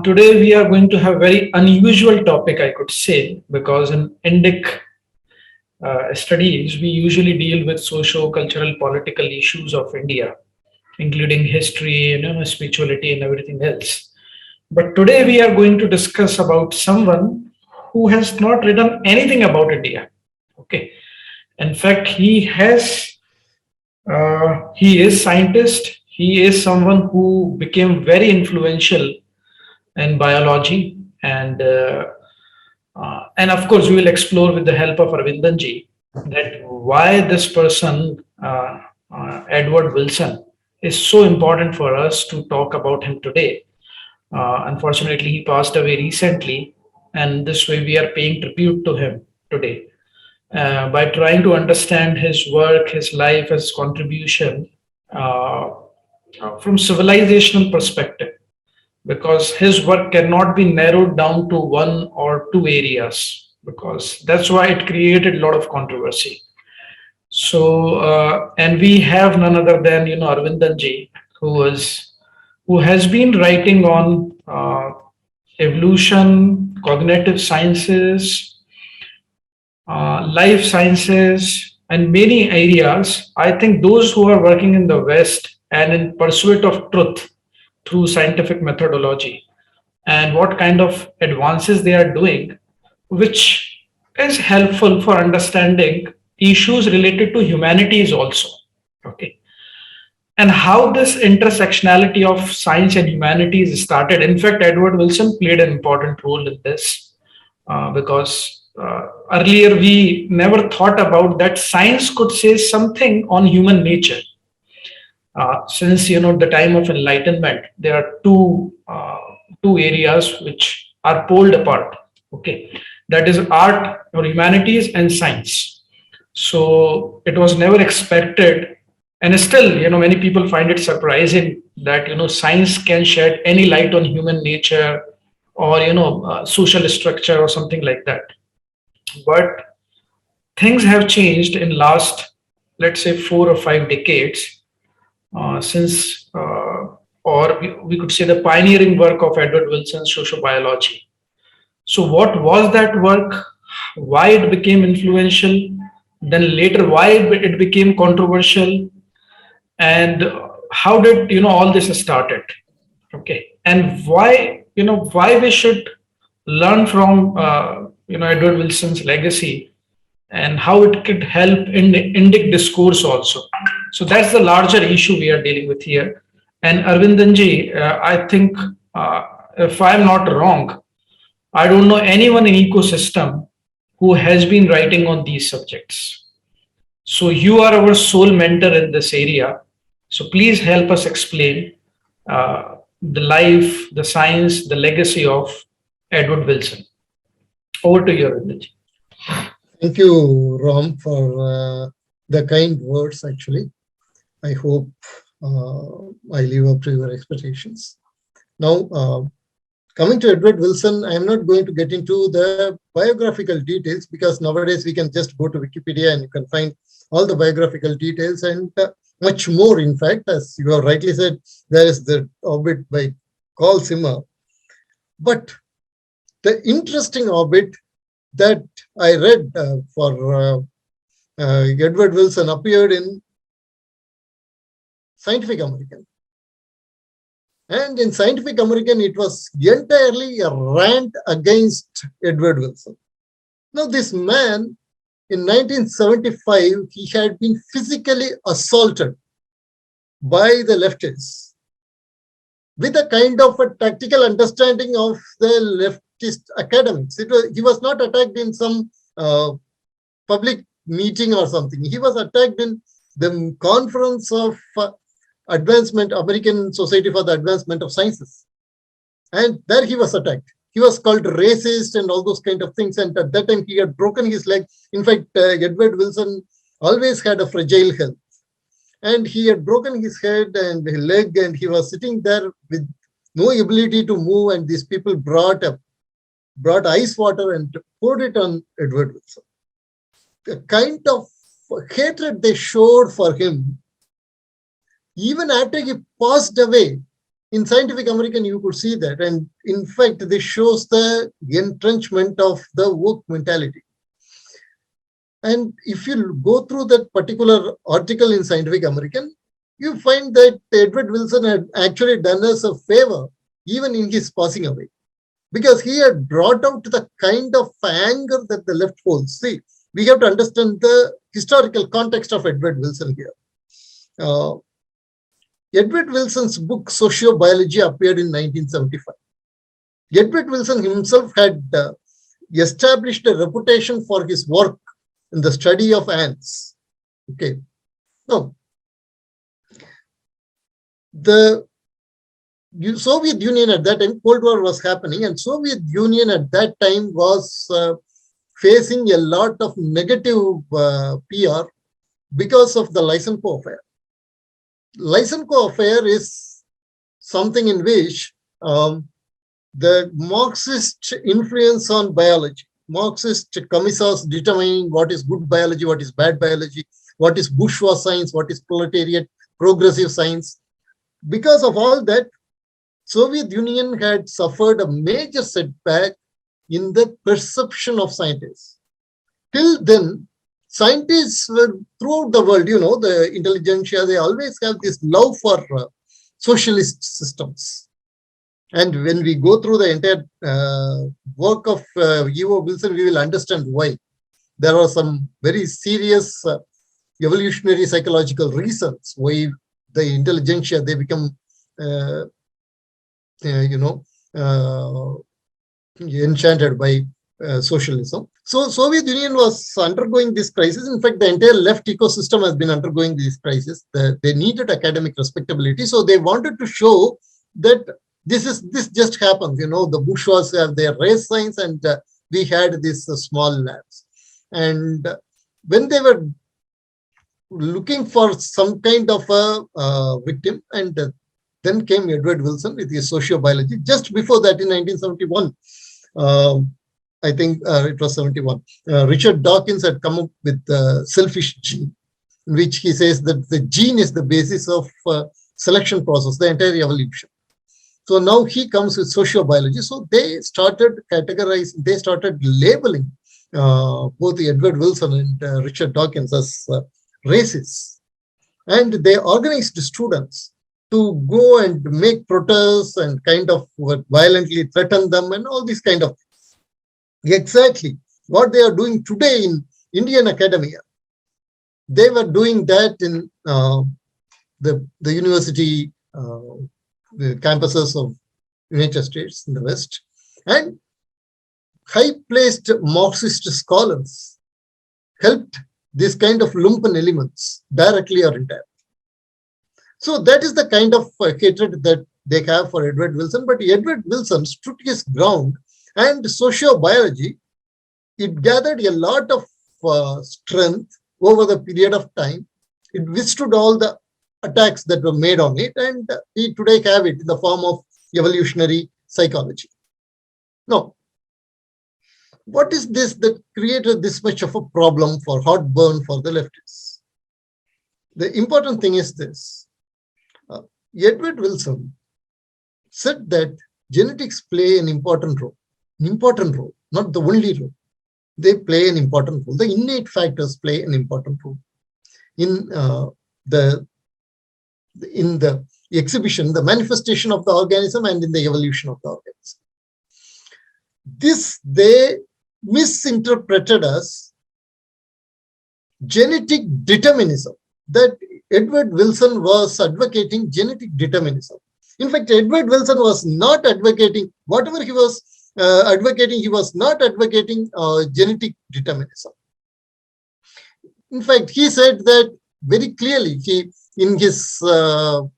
Today we are going to have a very unusual topic, I could say, because in Indic studies, we usually deal with socio-cultural political issues of India, including history and spirituality and everything else. But today we are going to discuss about someone who has not written anything about India. Okay. In fact, he is scientist. He is someone who became very influential in biology, and of course we will explore with the help of Aravindan ji that why this person, Edward Wilson, is so important for us to talk about him today. Unfortunately, he passed away recently, and this way we are paying tribute to him today by trying to understand his work, his life, his contribution uh, from civilizational perspective, because his work cannot be narrowed down to one or two areas, because that's why it created a lot of controversy. So, and we have none other than Aravindan ji, who has been writing on evolution, cognitive sciences, life sciences, and many areas. I think those who are working in the West and in pursuit of truth through scientific methodology, and what kind of advances they are doing, which is helpful for understanding issues related to humanities also. Okay. And how this intersectionality of science and humanities started. In fact, Edward Wilson played an important role in this because earlier we never thought about that science could say something on human nature. Since the time of enlightenment, there are two areas which are pulled apart. Okay, that is art or humanities and science. So it was never expected, and still many people find it surprising that science can shed any light on human nature or social structure or something like that. But things have changed in last, let's say, 4 or 5 decades, since or we could say the pioneering work of Edward Wilson's sociobiology. So what was that work? Why it became influential? Then later, why it became controversial? And how did all this started? Okay, and why we should learn from Edward Wilson's legacy, and how it could help in Indic discourse also. So that's the larger issue we are dealing with here. And Arvindanji, I think, if I'm not wrong, I don't know anyone in ecosystem who has been writing on these subjects. So you are our sole mentor in this area. So please help us explain the life, the science, the legacy of Edward Wilson. Over to you, Arvindanji. Thank you, Ram, for the kind words, actually. I hope I live up to your expectations. Now, coming to Edward Wilson, I am not going to get into the biographical details, because nowadays we can just go to Wikipedia and you can find all the biographical details and much more. In fact, as you have rightly said, there is the obit by Carl Zimmer. But the interesting obit that I read for Edward Wilson appeared in Scientific American. And in Scientific American, it was entirely a rant against Edward Wilson. Now, this man, in 1975, he had been physically assaulted by the leftists with a kind of a tactical understanding of the leftist academics. He was not attacked in some public meeting or something. He was attacked in the conference of American Society for the Advancement of Sciences. And there he was attacked. He was called racist and all those kind of things. And at that time, he had broken his leg. In fact, Edward Wilson always had a fragile health. and he had broken his head and his leg, and he was sitting there with no ability to move, and these people brought ice water and poured it on Edward Wilson. The kind of hatred they showed for him, even after he passed away. In Scientific American, you could see that. And in fact, this shows the entrenchment of the woke mentality. And if you go through that particular article in Scientific American, you find that Edward Wilson had actually done us a favor, even in his passing away, because he had brought out the kind of anger that the left holds. See, we have to understand the historical context of Edward Wilson here. Edward Wilson's book Sociobiology appeared in 1975. Edward Wilson himself had established a reputation for his work in the study of ants. Okay. Now, the Soviet Union at that time, Cold War was happening, and Soviet Union at that time was facing a lot of negative PR because of the Lysenko affair. Lysenko affair is something in which the Marxist influence on biology, Marxist commissars determining what is good biology, what is bad biology, what is bourgeois science, what is proletariat, progressive science. Because of all that, Soviet Union had suffered a major setback in the perception of scientists. Till then, scientists were throughout the world, the intelligentsia, they always have this love for socialist systems. And when we go through the entire work of E.O. Wilson, we will understand why. There are some very serious evolutionary psychological reasons why the intelligentsia, they become, enchanted by socialism. So Soviet Union was undergoing this crisis. In fact, the entire left ecosystem has been undergoing this crisis. They needed academic respectability. So they wanted to show that this just happens. The bourgeois have their race science, and we had these small labs. And when they were looking for some kind of a victim, and then came Edward Wilson with his sociobiology. Just before that, in 1971, I think it was 71, Richard Dawkins had come up with the selfish gene, in which he says that the gene is the basis of selection process, the entire evolution. So now he comes with sociobiology. So they started categorizing, they started labeling both Edward Wilson and Richard Dawkins as racists. And they organized students to go and make protests and kind of violently threaten them and all these kind of things. Exactly what they are doing today in Indian academia. They were doing that in the university the campuses of United States in the West, and high-placed Marxist scholars helped this kind of lumpen elements directly or indirectly. So that is the kind of hatred that they have for Edward Wilson. But Edward Wilson stood his ground, and sociobiology, it gathered a lot of strength over the period of time. It withstood all the attacks that were made on it, and we today have it in the form of evolutionary psychology. Now, what is this that created this much of a problem for heartburn for the leftists? The important thing is this. Edward Wilson said that genetics play an important role, not the only role. They play an important role. The innate factors play an important role in the exhibition, the manifestation of the organism, and in the evolution of the organism. This they misinterpreted as genetic determinism, that Edward Wilson was advocating genetic determinism. In fact, Edward Wilson was not advocating, whatever he was advocating, he was not advocating genetic determinism. In fact, he said that very clearly. In his the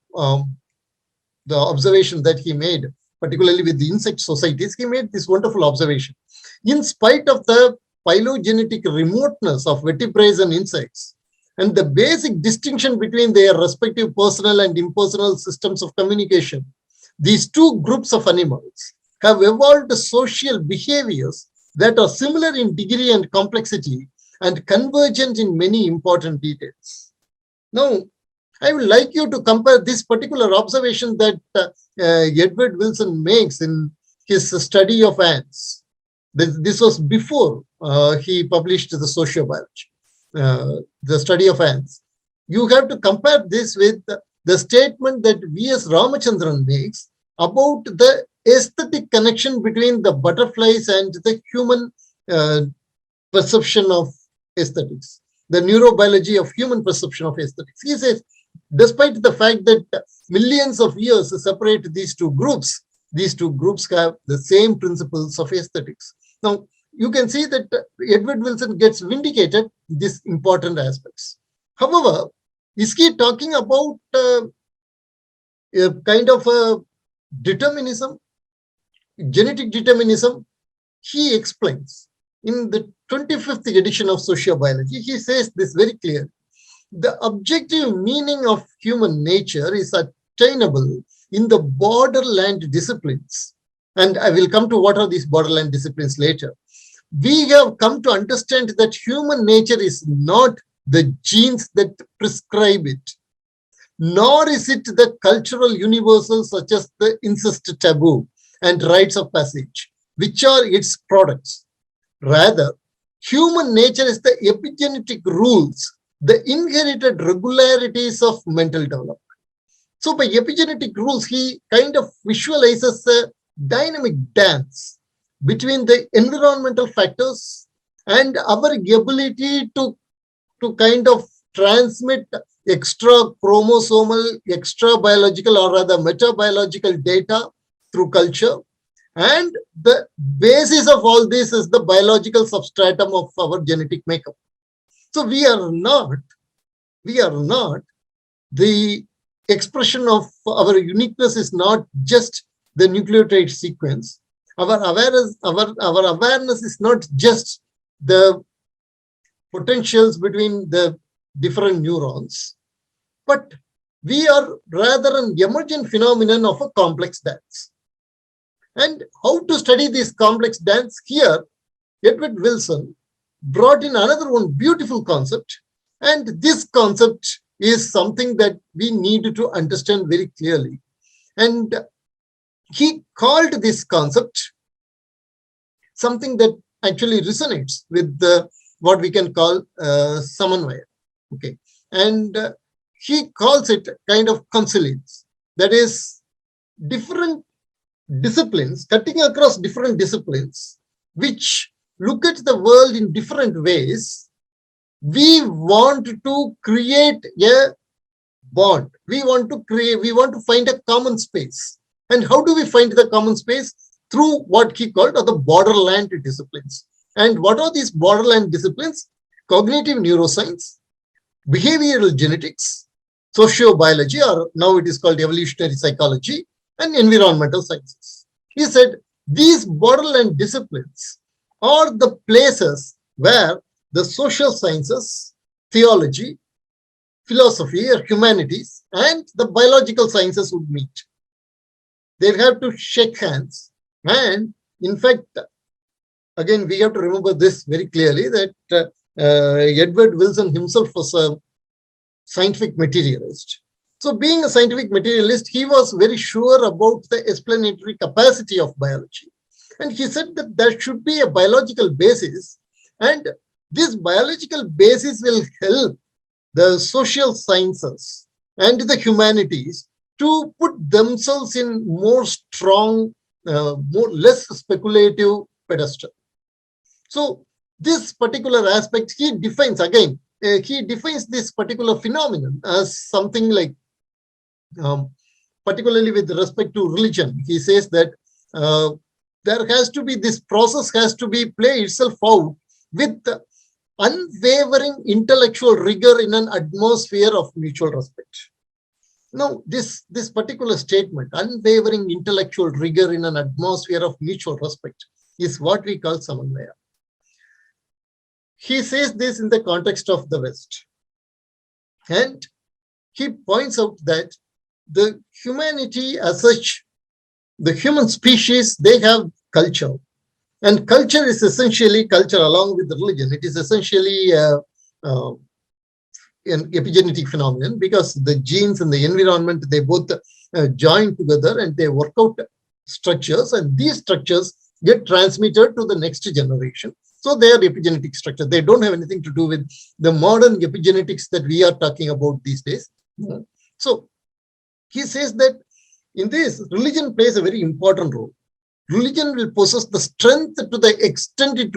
observation that he made, particularly with the insect societies, he made this wonderful observation. In spite of the phylogenetic remoteness of vertebrates and insects, and the basic distinction between their respective personal and impersonal systems of communication. These two groups of animals have evolved social behaviors that are similar in degree and complexity and convergent in many important details. Now, I would like you to compare this particular observation that Edward Wilson makes in his study of ants. This was before he published the Sociobiology, the study of ants. You have to compare this with the statement that V.S. Ramachandran makes about the aesthetic connection between the butterflies and the human perception of aesthetics, the neurobiology of human perception of aesthetics. He says, despite the fact that millions of years separate these two groups have the same principles of aesthetics. Now, you can see that Edward Wilson gets vindicated in these important aspects. However, is he talking about a kind of a determinism, genetic determinism? He explains in the 25th edition of Sociobiology, he says this very clearly. The objective meaning of human nature is attainable in the borderland disciplines. And I will come to what are these borderland disciplines later. We have come to understand that human nature is not the genes that prescribe it, nor is it the cultural universals such as the incest taboo and rites of passage, which are its products. Rather, human nature is the epigenetic rules, the inherited regularities of mental development. So by epigenetic rules, he kind of visualizes a dynamic dance between the environmental factors and our ability to kind of transmit extra chromosomal, extra biological, or rather metabiological data through culture. And the basis of all this is the biological substratum of our genetic makeup. So we are not the expression of our uniqueness is not just the nucleotide sequence. Our awareness is not just the potentials between the different neurons, but we are rather an emergent phenomenon of a complex dance. And how to study this complex dance? Here, Edward Wilson brought in another one beautiful concept, and this concept is something that we need to understand very clearly. And he called this concept something that actually resonates with what we can call samanvaya. Okay, and he calls it kind of consilience. That is, different disciplines, cutting across different disciplines, which look at the world in different ways. We want to create a bond. We want to find a common space. And how do we find the common space? Through what he called the borderland disciplines. And what are these borderland disciplines? Cognitive neuroscience, behavioral genetics, sociobiology, or now it is called evolutionary psychology, and environmental sciences. He said these borderland disciplines are the places where the social sciences, theology, philosophy, or humanities, and the biological sciences would meet. They have to shake hands. And in fact, again, we have to remember this very clearly, that Edward Wilson himself was a scientific materialist. So being a scientific materialist, he was very sure about the explanatory capacity of biology. And he said that there should be a biological basis, and this biological basis will help the social sciences and the humanities to put themselves in more strong, less speculative pedestal. So this particular aspect, he defines this particular phenomenon as something like, particularly with respect to religion. He says that there has to be, this process has to be play itself out with unwavering intellectual rigor in an atmosphere of mutual respect. Now, this particular statement, unwavering intellectual rigor in an atmosphere of mutual respect, is what we call samanvaya. He says this in the context of the West. And he points out that the humanity as such, the human species, they have culture. And culture is essentially culture along with religion. It is essentially uh, an epigenetic phenomenon because the genes and the environment, they both join together and they work out structures, and these structures get transmitted to the next generation. So they are epigenetic structure. They don't have anything to do with the modern epigenetics that we are talking about these days. So he says that in this, religion plays a very important role. Religion will possess the strength to the extent it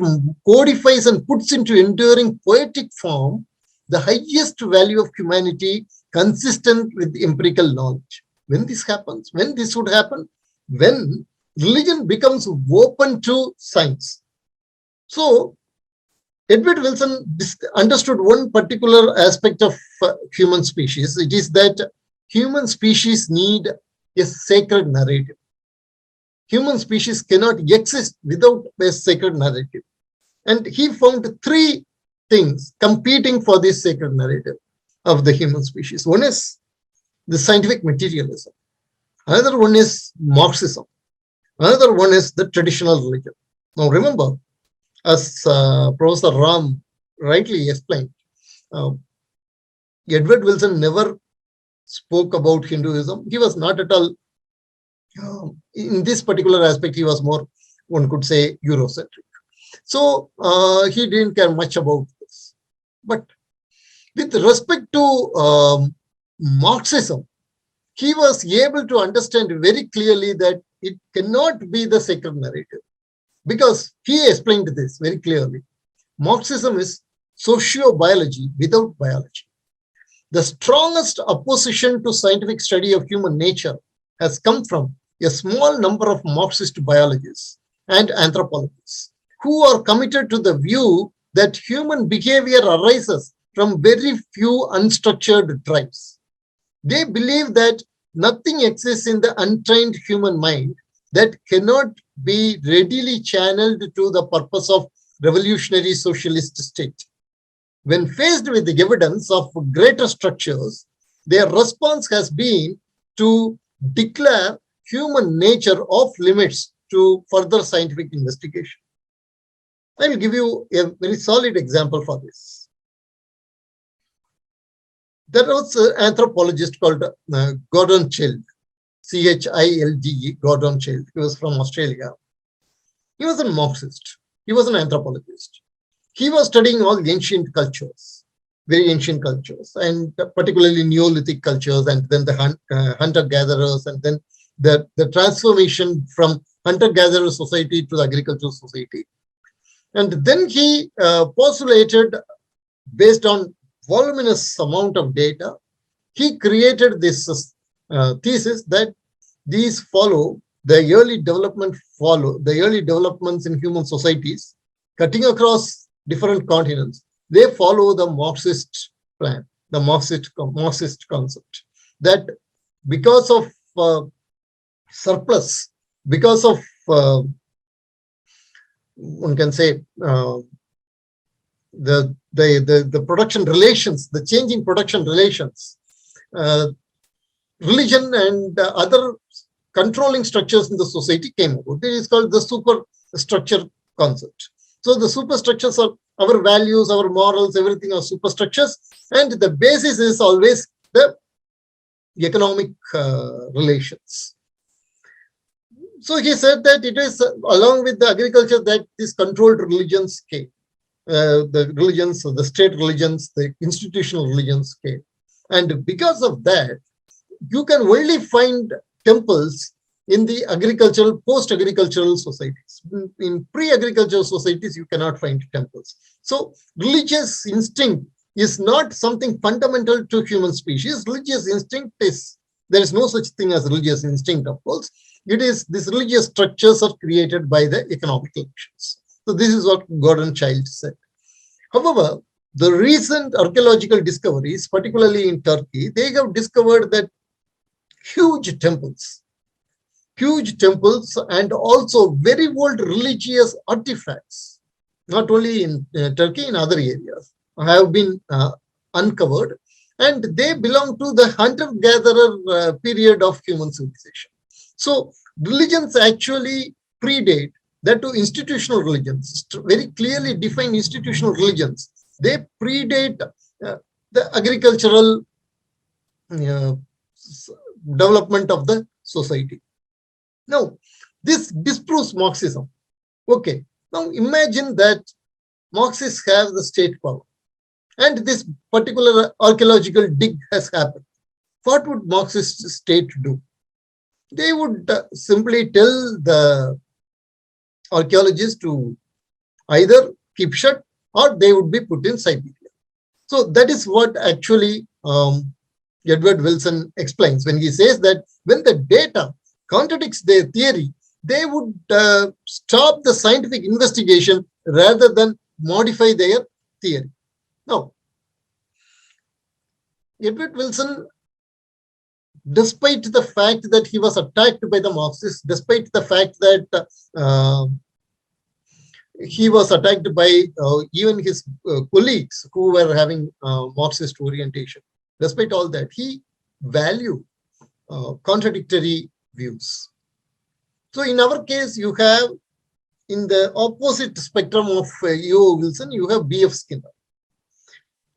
codifies and puts into enduring poetic form the highest value of humanity consistent with empirical knowledge. When this happens, when this would happen, when religion becomes open to science. So Edward Wilson understood one particular aspect of human species. It is that human species need a sacred narrative. Human species cannot exist without a sacred narrative. And he found three things competing for this sacred narrative of the human species. One is the scientific materialism. Another one is Marxism. Another one is the traditional religion. Now remember, as Professor Ram rightly explained, Edward Wilson never spoke about Hinduism. He was not at all, in this particular aspect, he was more, one could say, Eurocentric. So he didn't care much about this. But with respect to Marxism, he was able to understand very clearly that it cannot be the sacred narrative, because he explained this very clearly. Marxism is sociobiology without biology. The strongest opposition to scientific study of human nature has come from a small number of Marxist biologists and anthropologists who are committed to the view that human behavior arises from very few unstructured drives. They believe that nothing exists in the untrained human mind that cannot be readily channeled to the purpose of revolutionary socialist state. When faced with the evidence of greater structures, their response has been to declare human nature off limits to further scientific investigation. I will give you a very solid example for this. There was an anthropologist called Gordon Childe, Childe, Gordon Childe. He was from Australia. He was a Marxist. He was an anthropologist. He was studying all ancient cultures, very ancient cultures, and particularly Neolithic cultures, and then the hunter-gatherers, and then the transformation from hunter-gatherer society to the agricultural society. And then he postulated, based on voluminous amount of data, he created this thesis that these follow the early developments in human societies, cutting across different continents. They follow the Marxist plan, the Marxist concept, that because of surplus, because of one can say the production relations, the changing production relations, religion and other controlling structures in the society came about. It is called the superstructure concept. So the superstructures are our values, our morals, everything are superstructures, and the basis is always the economic relations. So he said that it is along with the agriculture that these controlled religions came. The religions, the state religions, the institutional religions came. And because of that, you can only find temples in the agricultural, post-agricultural societies. In pre-agricultural societies, you cannot find temples. So religious instinct is not something fundamental to human species. Religious instinct is, there is no such thing as religious instinct, of course. It is, these religious structures are created by the economic relations. So this is what Gordon Childe said. However, the recent archaeological discoveries, particularly in Turkey, they have discovered that huge temples and also very old religious artifacts, not only in Turkey, in other areas, have been uncovered. and they belong to the hunter-gatherer period of human civilization. So religions actually predate that to institutional religions, very clearly defined institutional religions. They predate the agricultural uh, development of the society. Now, this disproves Marxism. Okay, now imagine that Marxists have the state power and this particular archaeological dig has happened. What would Marxist state do? They would simply tell the archaeologists to either keep shut or they would be put in Siberia. So that is what actually Edward Wilson explains when he says that when the data contradicts their theory, they would stop the scientific investigation rather than modify their theory. Now, Edward Wilson, despite the fact that he was attacked by the Marxists, despite the fact that he was attacked by even his colleagues who were having Marxist orientation, despite all that, he valued contradictory views. So in our case, you have in the opposite spectrum of E.O. Wilson, you have B.F. Skinner.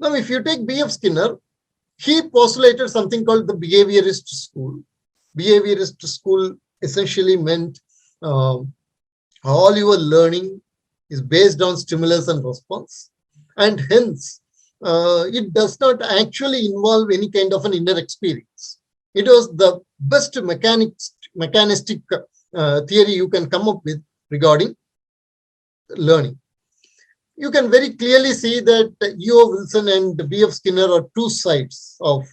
Now, if you take B.F. Skinner, he postulated something called the behaviorist school. Behaviorist school essentially meant all your learning is based on stimulus and response, and hence it does not actually involve any kind of an inner experience. It was the best mechanistic theory you can come up with regarding learning. You can very clearly see that E.O. Wilson and B.F. Skinner are two sides of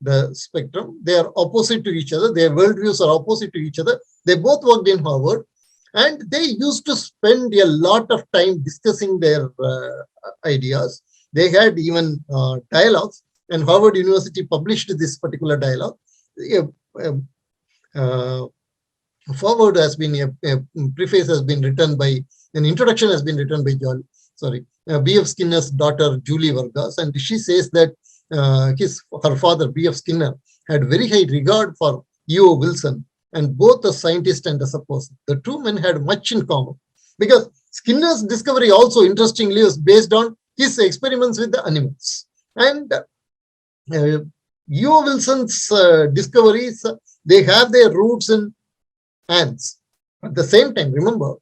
the spectrum. They are opposite to each other. Their worldviews are opposite to each other. They both worked in Harvard, and they used to spend a lot of time discussing their ideas. They had even dialogues, and Harvard University published this particular dialogue. Forward has been a preface has been written by an introduction has been written by B.F. Skinner's daughter Julie Vargas, and she says that her father B.F. Skinner had very high regard for E.O. Wilson, and both a scientist and as a person. The two men had much in common because Skinner's discovery also interestingly was based on his experiments with the animals, and E.O. Wilson's discoveries, they have their roots in ants. At the same time, remember,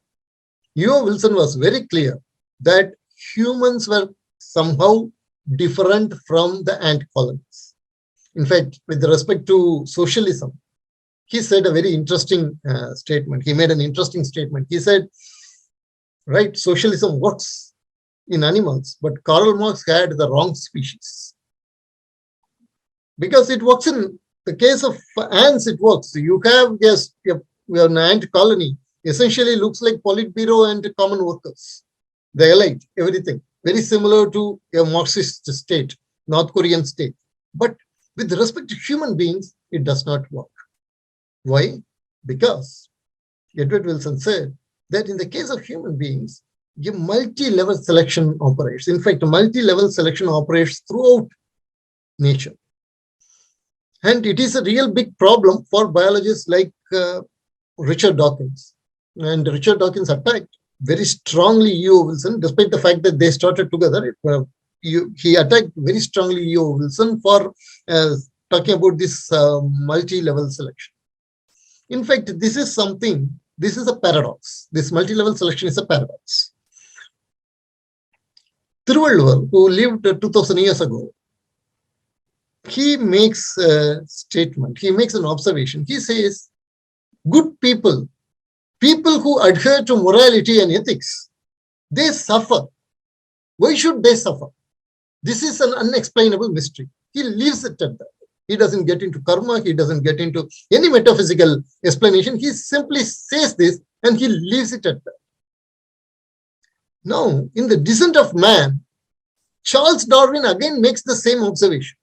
E.O. Wilson was very clear that humans were somehow different from the ant colonies. In fact, with respect to socialism, he said a very interesting statement. He made an interesting statement. He said, right, socialism works in animals, but Karl Marx had the wrong species. Because it works in the case of ants, it works. You have, yes, an ant colony, essentially looks like Politburo and common workers. The elite, everything. Very similar to a Marxist state, North Korean state. But with respect to human beings, it does not work. Why? Because Edward Wilson said that in the case of human beings, a multi-level selection operates. In fact, a multi-level selection operates throughout nature. And it is a real big problem for biologists like Richard Dawkins. And Richard Dawkins attacked very strongly E.O. Wilson, despite the fact that they started together. He attacked very strongly E.O. Wilson for talking about this multi-level selection. In fact, this is a paradox. This multi-level selection is a paradox. Thiruvalluvar, who lived 2000 years ago, he makes a statement, he makes an observation. He says, good people who adhere to morality and ethics, they suffer. Why should they suffer? This is an unexplainable mystery. He leaves it at that. He doesn't get into karma. He doesn't get into any metaphysical explanation. He simply says this and he leaves it at that. Now, in The Descent of Man, Charles Darwin again makes the same observation.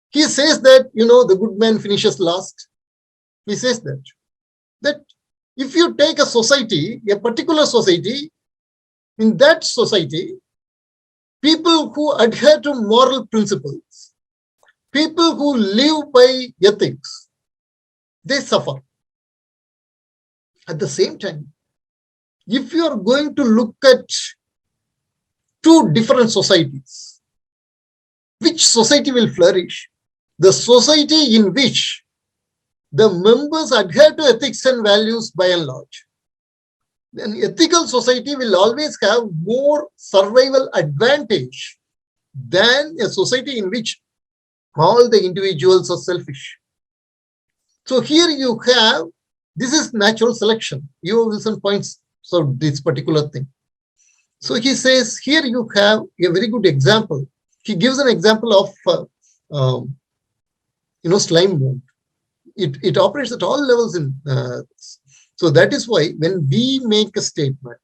He says that, the good man finishes last. He says that if you take a society, a particular society, in that society, people who adhere to moral principles, People who live by ethics, they suffer. At the same time, if you are going to look at two different societies, which society will flourish? The society in which the members adhere to ethics and values by and large. An ethical society will always have more survival advantage than a society in which all the individuals are selfish. So here you have, this is natural selection. E.O. Wilson points out this particular thing. So he says, here you have a very good example. He gives an example of, slime mold. It operates at all levels in. So that is why when we make a statement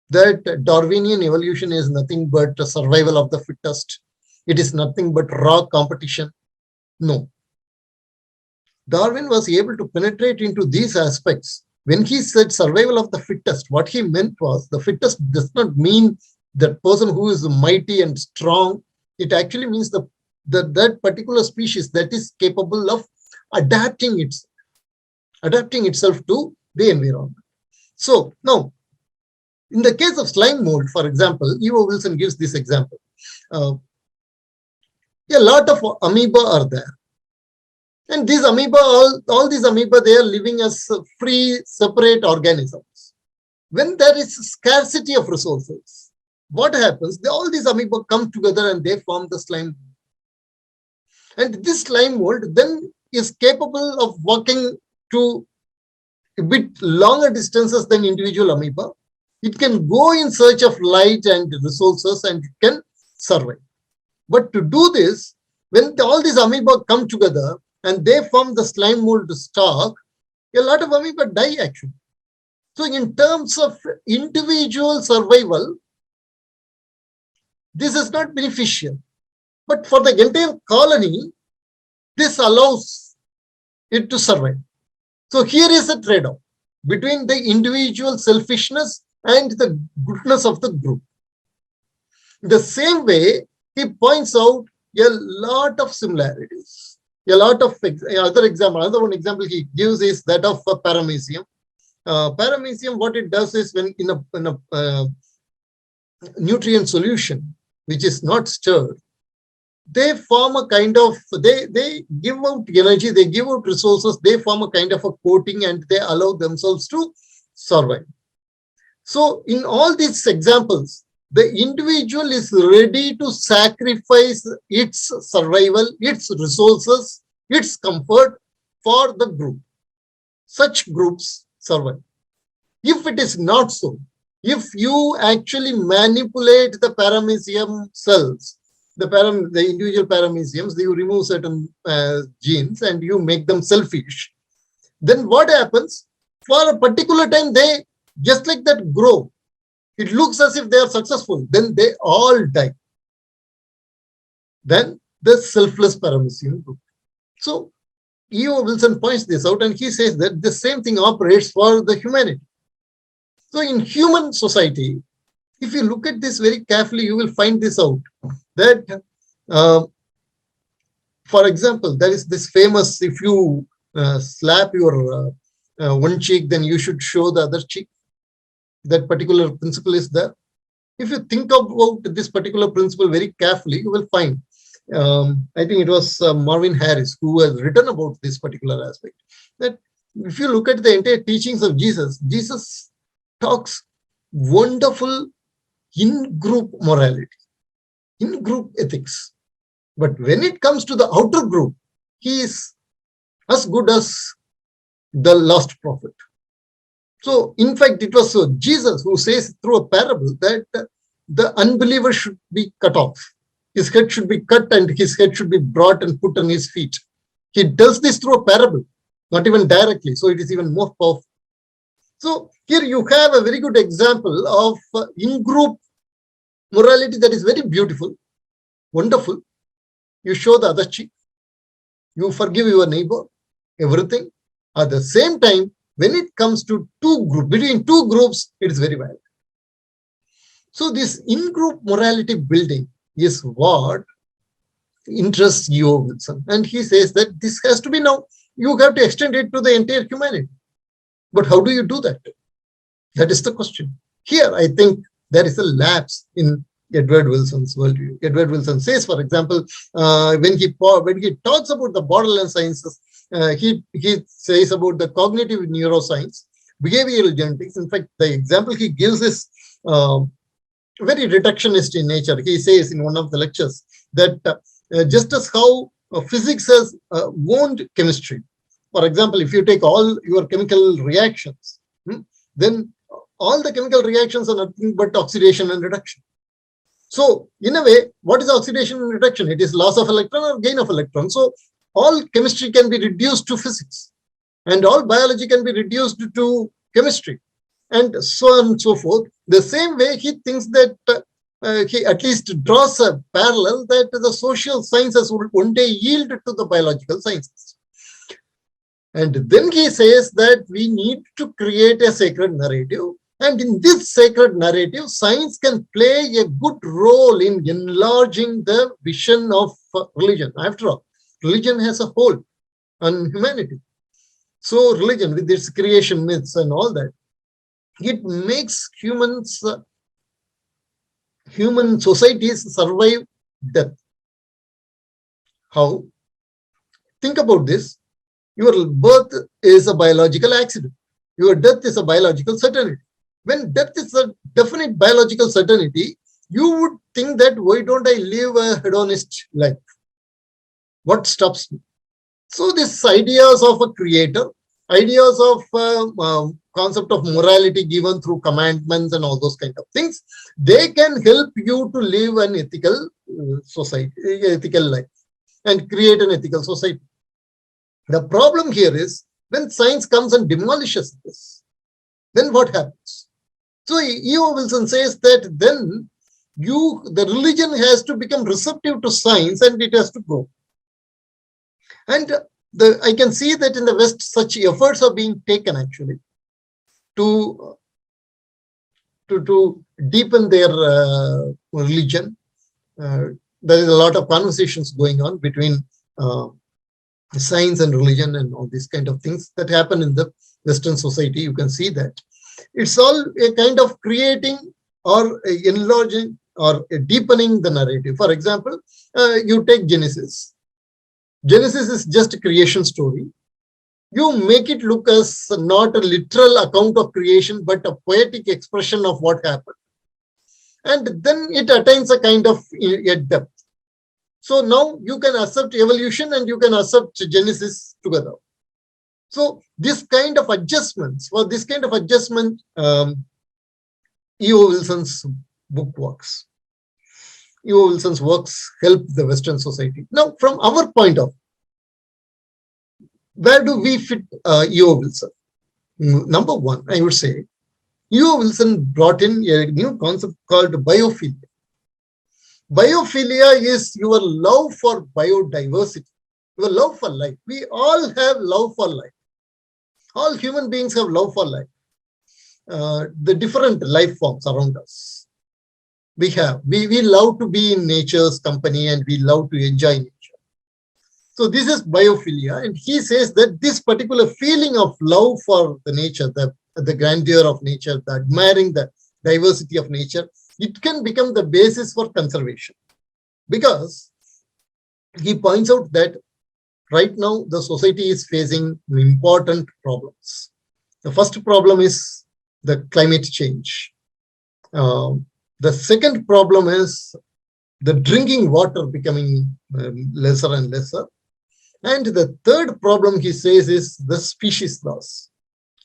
that Darwinian evolution is nothing but a survival of the fittest, it is nothing but raw competition. No. Darwin was able to penetrate into these aspects. When he said survival of the fittest, what he meant was the fittest does not mean that person who is mighty and strong. It actually means that particular species that is capable of adapting itself to the environment. So now, in the case of slime mold, for example, E.O. Wilson gives this example. A lot of amoeba are there. And these amoeba, all these amoeba, they are living as free, separate organisms. When there is scarcity of resources, what happens? All these amoeba come together and they form the slime. And this slime mold then is capable of walking to a bit longer distances than individual amoeba. It can go in search of light and resources and it can survive. But to do this, when all these amoeba come together and they form the slime mold stock, a lot of amoeba die actually. So in terms of individual survival, this is not beneficial. But for the entire colony, this allows it to survive. So here is a trade-off between the individual selfishness and the goodness of the group. The same way, he points out a lot of similarities. A lot of another one example he gives is that of paramecium. Paramecium, what it does is when in a nutrient solution, which is not stirred, they form a kind of, they give out energy, they give out resources, they form a kind of a coating and they allow themselves to survive. So in all these examples, the individual is ready to sacrifice its survival, its resources, its comfort for the group. Such groups survive. If it is not so, if you actually manipulate the paramecium cells, the individual parameciums, you remove certain genes and you make them selfish, then what happens? For a particular time, they just like that grow. It looks as if they are successful. Then they all die. Then the selfless paramecium group. So E.O. Wilson points this out and he says that the same thing operates for the humanity. So in human society, if you look at this very carefully, you will find this out. That, for example, there is this famous, if you slap your one cheek, then you should show the other cheek. That particular principle is there. If you think about this particular principle very carefully, you will find, I think it was Marvin Harris who has written about this particular aspect, that if you look at the entire teachings of Jesus, Jesus talks wonderful in-group morality, in-group ethics. But when it comes to the outer group, he is as good as the last prophet. So, in fact, it was Jesus who says through a parable that the unbeliever should be cut off. His head should be cut and his head should be brought and put on his feet. He does this through a parable, not even directly. So, it is even more powerful. So, here you have a very good example of in-group morality that is very beautiful, wonderful. You show the other cheek. You forgive your neighbor, everything. At the same time, when it comes to between two groups, it is very violent. So this in-group morality building is what interests E.O. Wilson. And he says that this has to be now, you have to extend it to the entire humanity. But how do you do that? That is the question. Here, I think there is a lapse in Edward Wilson's worldview. Edward Wilson says, for example, when he talks about the borderland sciences, he says about the cognitive neuroscience, behavioral genetics. In fact, the example he gives is very reductionist in nature. He says in one of the lectures that just as how physics has owned chemistry, for example, if you take all your chemical reactions, then all the chemical reactions are nothing but oxidation and reduction. So in a way, what is oxidation and reduction? It is loss of electron or gain of electron. So all chemistry can be reduced to physics, and all biology can be reduced to chemistry, and so on and so forth. The same way he thinks that he at least draws a parallel that the social sciences will one day yield to the biological sciences. And then he says that we need to create a sacred narrative. And in this sacred narrative, science can play a good role in enlarging the vision of religion. After all, religion has a hold on humanity. So religion, with its creation myths and all that, it makes human societies survive death. How? Think about this. Your birth is a biological accident. Your death is a biological certainty. When death is a definite biological certainty, you would think that why don't I live a hedonist life? What stops me? So these ideas of a creator, ideas of concept of morality given through commandments and all those kind of things, they can help you to live an ethical society, ethical life, and create an ethical society. The problem here is when science comes and demolishes this, then what happens? So E.O. Wilson says that then the religion has to become receptive to science and it has to grow. And I can see that in the West, such efforts are being taken actually to deepen their religion. There is a lot of conversations going on between science and religion and all these kind of things that happen in the Western society. You can see that. It's all a kind of creating or enlarging or deepening the narrative. For example, you take Genesis. Genesis is just a creation story. You make it look as not a literal account of creation, but a poetic expression of what happened. And then it attains a kind of a depth. So now you can accept evolution and you can accept Genesis together. So this kind of adjustments, for this kind of adjustment, E.O. Wilson's book works. E.O. Wilson's works help the Western society. Now, from our point of view, where do we fit E.O. Wilson? Number one, I would say, E.O. Wilson brought in a new concept called biophilia. Biophilia is your love for biodiversity, your love for life. We all have love for life. All human beings have love for life. The different life forms around us. We love to be in nature's company and we love to enjoy nature. So this is biophilia, and he says that this particular feeling of love for the nature, the grandeur of nature, the admiring the diversity of nature, it can become the basis for conservation. Because he points out that right now the society is facing important problems. The first problem is the climate change. The second problem is the drinking water becoming lesser and lesser. And the third problem, he says, is the species loss.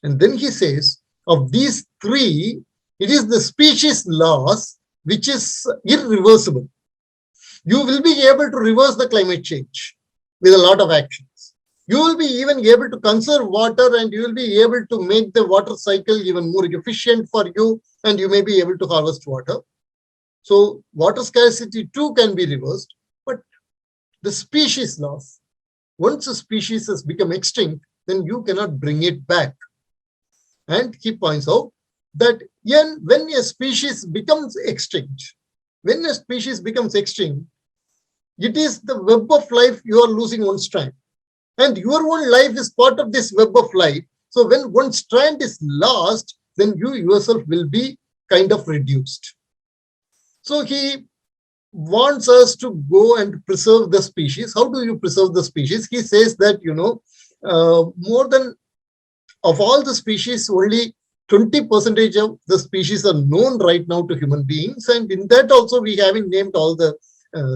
And then he says, of these three, it is the species loss which is irreversible. You will be able to reverse the climate change with a lot of actions. You will be even able to conserve water, and you will be able to make the water cycle even more efficient for you, and you may be able to harvest water. So water scarcity too can be reversed, but the species loss, once a species has become extinct, then you cannot bring it back. And he points out that when a species becomes extinct, It is the web of life, you are losing one strand. And your own life is part of this web of life. So when one strand is lost, then you yourself will be kind of reduced. So he wants us to go and preserve the species. How do you preserve the species? He says that, more than of all the species, only 20% of the species are known right now to human beings. And in that also, we haven't named all the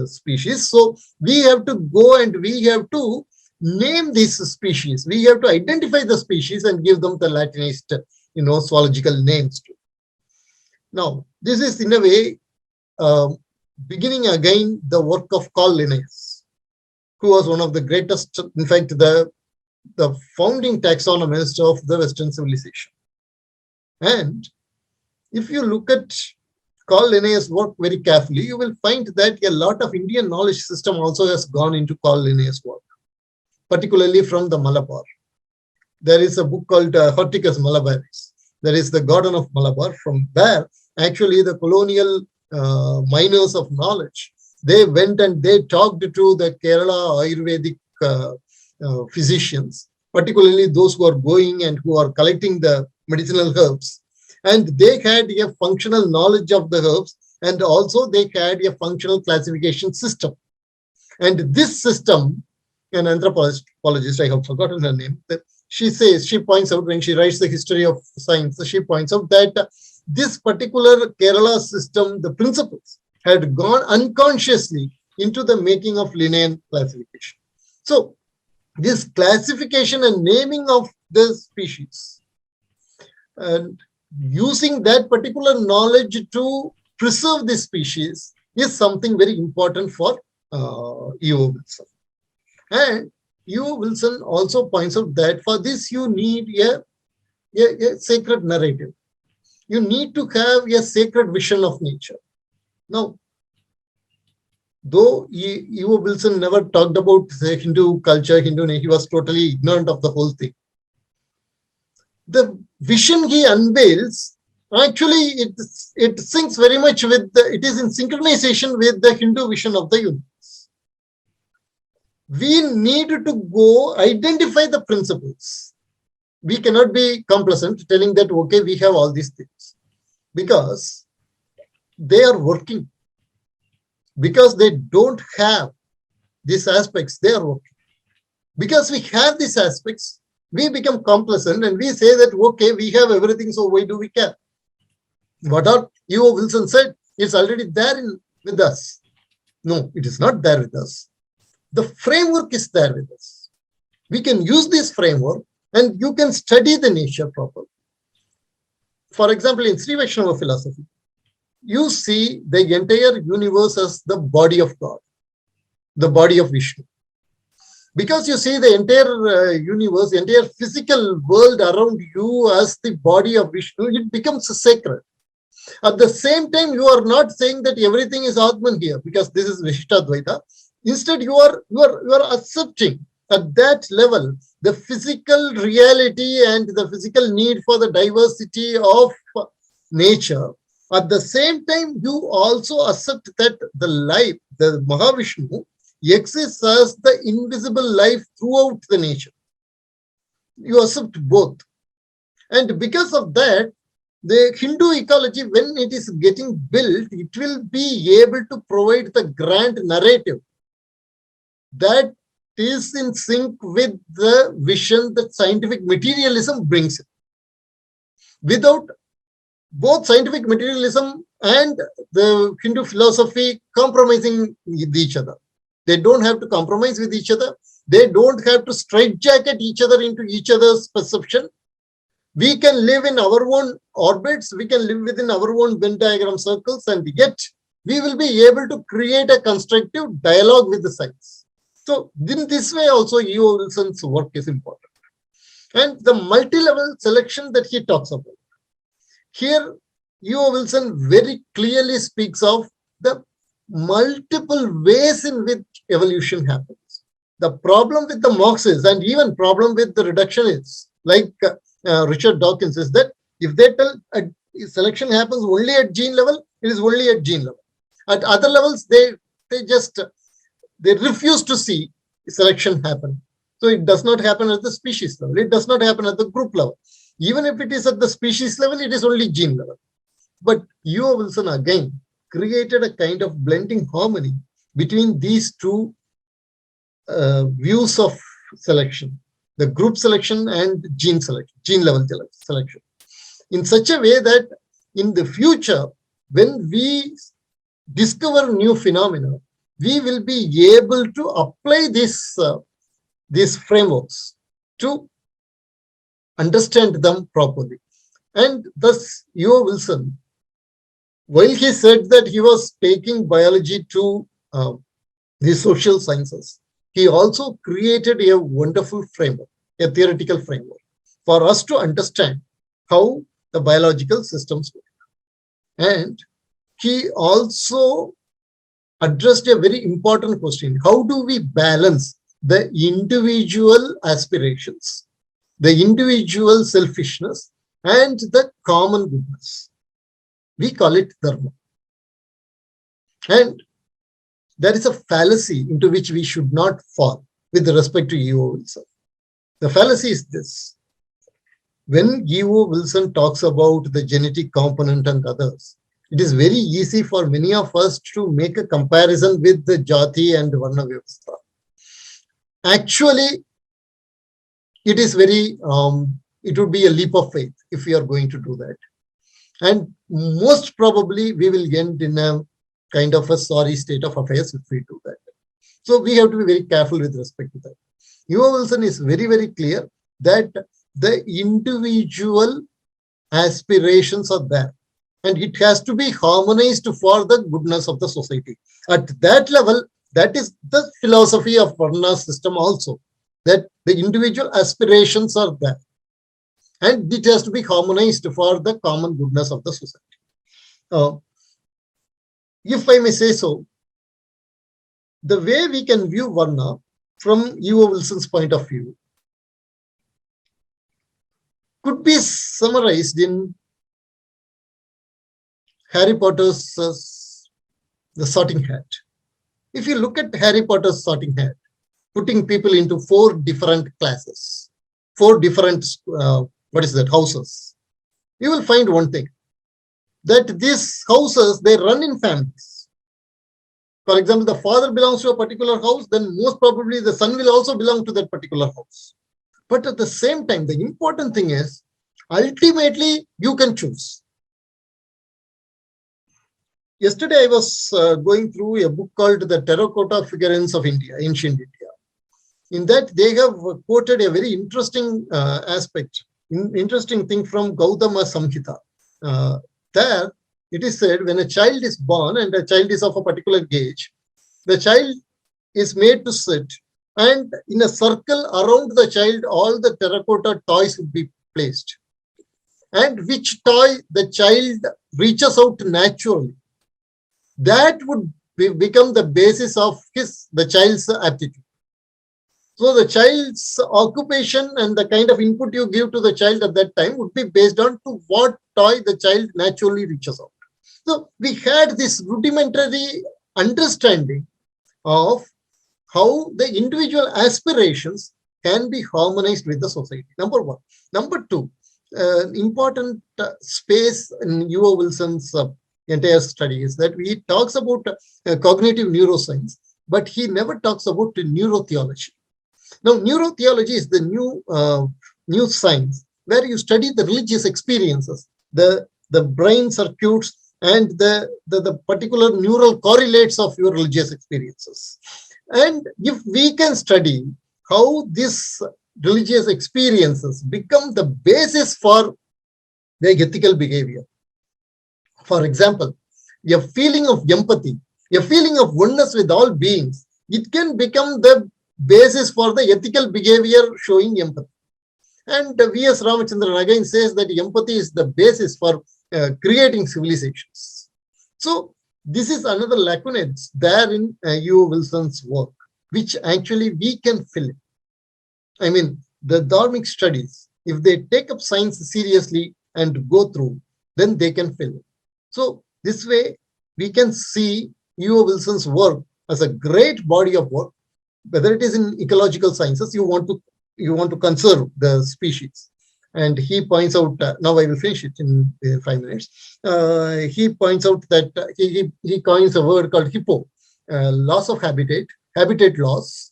species. So we have to go and we have to name these species. We have to identify the species and give them the Latinized, zoological names. Now, this is in a way beginning again the work of Carl Linnaeus, who was one of the greatest, in fact, the founding taxonomist of the Western civilization. And if you look at Carl Linnaeus' work very carefully, you will find that a lot of Indian knowledge system also has gone into Carl Linnaeus' work, particularly from the Malabar. There is a book called Horticus Malabaris. There is the Garden of Malabar. From there, actually, the colonial miners of knowledge, they went and they talked to the Kerala Ayurvedic physicians, particularly those who are going and who are collecting the medicinal herbs. And they had a functional knowledge of the herbs, and also they had a functional classification system. And this system, an anthropologist, I have forgotten her name, she points out when she writes the history of science, she points out that this particular Kerala system, the principles had gone unconsciously into the making of Linnaean classification. So this classification and naming of the species and using that particular knowledge to preserve the species is something very important for E.O. Wilson. And E.O. Wilson also points out that for this you need a sacred narrative. You need to have a sacred vision of nature. Now, though E.O. Wilson never talked about the Hindu culture, he was totally ignorant of the whole thing. The vision he unveils, actually, it syncs very much with it is in synchronization with the Hindu vision of the universe. We need to go identify the principles. We cannot be complacent telling that, okay, we have all these things, because they are working. Because they don't have these aspects, they are working. Because we have these aspects, we become complacent and we say that, okay, we have everything, so why do we care? What E.O. Wilson said, it's already there with us. No, it is not there with us. The framework is there with us. We can use this framework and you can study the nature properly. For example, in Sri Vaishnava philosophy, you see the entire universe as the body of God, the body of Vishnu. Because you see the entire universe, the entire physical world around you as the body of Vishnu, it becomes sacred. At the same time, you are not saying that everything is Atman here, because this is Vishishtadvaita. Instead, you are accepting at that level the physical reality and the physical need for the diversity of nature. At the same time, you also accept that the life, the Mahavishnu, exists as the invisible life throughout the nature. You accept both. And because of that, the Hindu ecology, when it is getting built, it will be able to provide the grand narrative that is in sync with the vision that scientific materialism brings in. Without both scientific materialism and the Hindu philosophy compromising with each other. They don't have to compromise with each other. They don't have to straitjacket each other into each other's perception. We can live in our own orbits. We can live within our own Venn diagram circles, and yet we will be able to create a constructive dialogue with the science. So in this way also E.O. Wilson's work is important. And the multi-level selection that he talks about. Here, E.O. Wilson very clearly speaks of the multiple ways in which evolution happens. The problem with the Marxists and even problem with the reductionists, like Richard Dawkins, is that if they tell selection happens only at gene level, it is only at gene level. At other levels, they just they refuse to see selection happen. So it does not happen at the species level. It does not happen at the group level. Even if it is at the species level, it is only gene level. But U.O. Wilson again created a kind of blending harmony between these two views of selection, the group selection and gene selection, gene level selection, in such a way that in the future, when we discover new phenomena, we will be able to apply these frameworks to understand them properly. And thus, U.O. Wilson, while he said that he was taking biology to the social sciences, he also created a wonderful framework, a theoretical framework, for us to understand how the biological systems work. And he also addressed a very important question. How do we balance the individual aspirations, the individual selfishness, and the common goodness? We call it dharma. And there is a fallacy into which we should not fall with respect to E.O. Wilson. The fallacy is this. When E.O. Wilson talks about the genetic component and others, it is very easy for many of us to make a comparison with the Jati and Varna Vyavastha. Actually, it is very, it would be a leap of faith if we are going to do that. And most probably we will end in a kind of a sorry state of affairs if we do that. So we have to be very careful with respect to that. E.O. Wilson is very, very clear that the individual aspirations are there, and it has to be harmonized for the goodness of the society. At that level, that is the philosophy of Varna system also, that the individual aspirations are there, and it has to be harmonized for the common goodness of the society. If I may say so, the way we can view Varna from E.O. Wilson's point of view could be summarized in Harry Potter's The Sorting Hat. If you look at Harry Potter's Sorting Hat, putting people into 4 different classes, 4 different, houses, you will find one thing, that these houses, they run in families. For example, the father belongs to a particular house, then most probably the son will also belong to that particular house. But at the same time, the important thing is, ultimately, you can choose. Yesterday, I was going through a book called The Terracotta Figurines of India, Ancient India. In that, they have quoted a very interesting interesting thing from Gautama Samhita. There, it is said when a child is born and a child is of a particular age, the child is made to sit, and in a circle around the child, all the terracotta toys would be placed. And which toy the child reaches out naturally, that would become the basis of the child's aptitude. So the child's occupation and the kind of input you give to the child at that time would be based on to what toy the child naturally reaches out. So we had this rudimentary understanding of how the individual aspirations can be harmonized with the society. Number one. Number two, important space in E.O. Wilson's entire study is that he talks about cognitive neuroscience, but he never talks about neurotheology. Now, neurotheology is the new science where you study the religious experiences, the brain circuits, and the particular neural correlates of your religious experiences. And if we can study how these religious experiences become the basis for the ethical behavior. For example, a feeling of empathy, a feeling of oneness with all beings, it can become the basis for the ethical behavior showing empathy. And V.S. Ramachandran again says that empathy is the basis for creating civilizations. So this is another lacuna there in E.O. Wilson's work, which actually we can fill in. I mean, the Dharmic studies, if they take up science seriously and go through, then they can fill it. So this way, we can see E.O. Wilson's work as a great body of work, whether it is in ecological sciences, you want to conserve the species. And he points out, now I will finish it in 5 minutes. He points out that he coins a word called hippo, loss of habitat loss,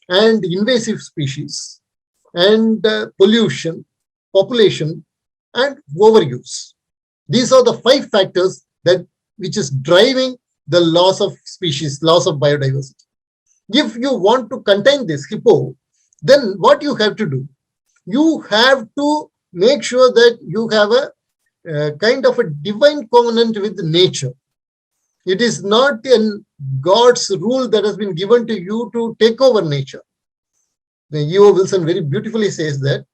and invasive species, and pollution, population, and overuse. These are the 5 factors which is driving the loss of species, loss of biodiversity. If you want to contain this hippo, then what you have to do? You have to make sure that you have a kind of a divine covenant with nature. It is not in God's rule that has been given to you to take over nature. E.O. Wilson very beautifully says that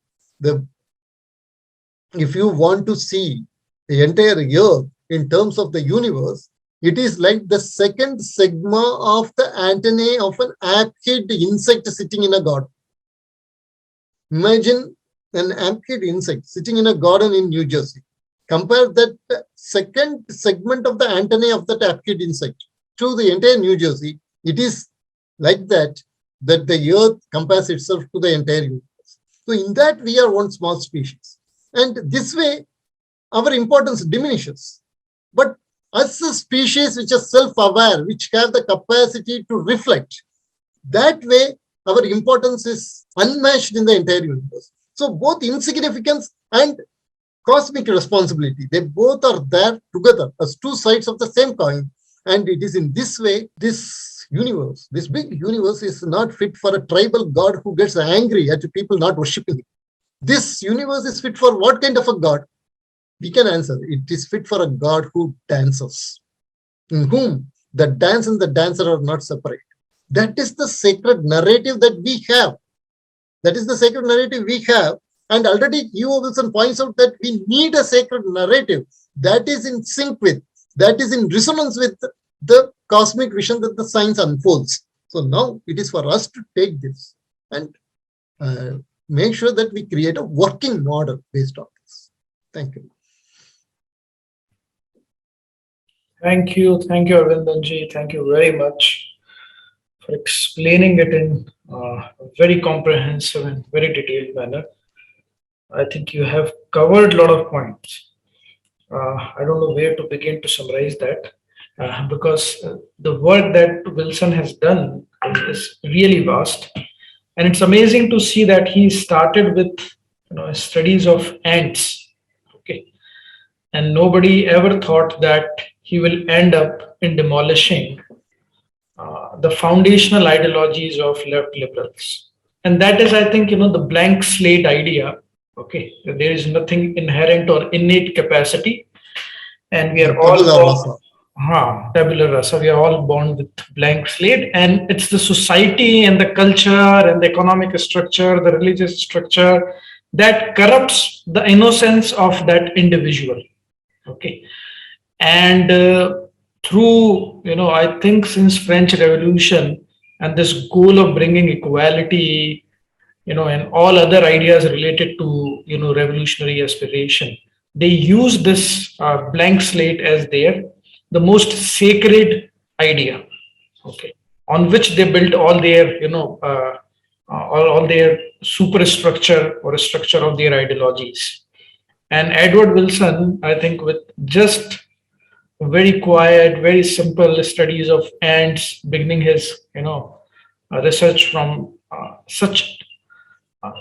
if you want to see the entire earth in terms of the universe, it is like the second sigma of the antennae of an aphiid insect sitting in a garden. Imagine an aphiid insect sitting in a garden in New Jersey. Compare that second segment of the antennae of that aphiid insect to the entire New Jersey. It is like that the earth compares itself to the entire universe. So in that, we are one small species. And this way, our importance diminishes. But as a species which are self-aware, which have the capacity to reflect, that way our importance is unmatched in the entire universe. So both insignificance and cosmic responsibility, they both are there together as 2 sides of the same coin. And it is in this way, this universe, this big universe, is not fit for a tribal god who gets angry at people not worshipping him. This universe is fit for what kind of a god? We can answer. It is fit for a God who dances, in whom the dance and the dancer are not separate. That is the sacred narrative that we have. That is the sacred narrative we have. And already E.O. Wilson points out that we need a sacred narrative that is in sync with, that is in resonance with the cosmic vision that the science unfolds. So now it is for us to take this and make sure that we create a working model based on this. Thank you. Thank you, Aravindanji. Thank you very much for explaining it in a very comprehensive and very detailed manner. I think you have covered a lot of points. I don't know where to begin to summarize that, because the work that Wilson has done is really vast, and it's amazing to see that he started with studies of ants. Okay, and nobody ever thought that he will end up in demolishing the foundational ideologies of left liberals. And that is, I think, the blank slate idea. Okay, there is nothing inherent or innate capacity, and we are all tabula rasa. We are all born with blank slate, and it's the society and the culture and the economic structure, the religious structure, that corrupts the innocence of that individual. Okay, and through I think since French Revolution and this goal of bringing equality, and all other ideas related to revolutionary aspiration, they use this blank slate as the most sacred idea, okay, on which they built all their all their superstructure or structure of their ideologies. And Edward Wilson, I think, with just very quiet, very simple studies of ants, beginning his research from such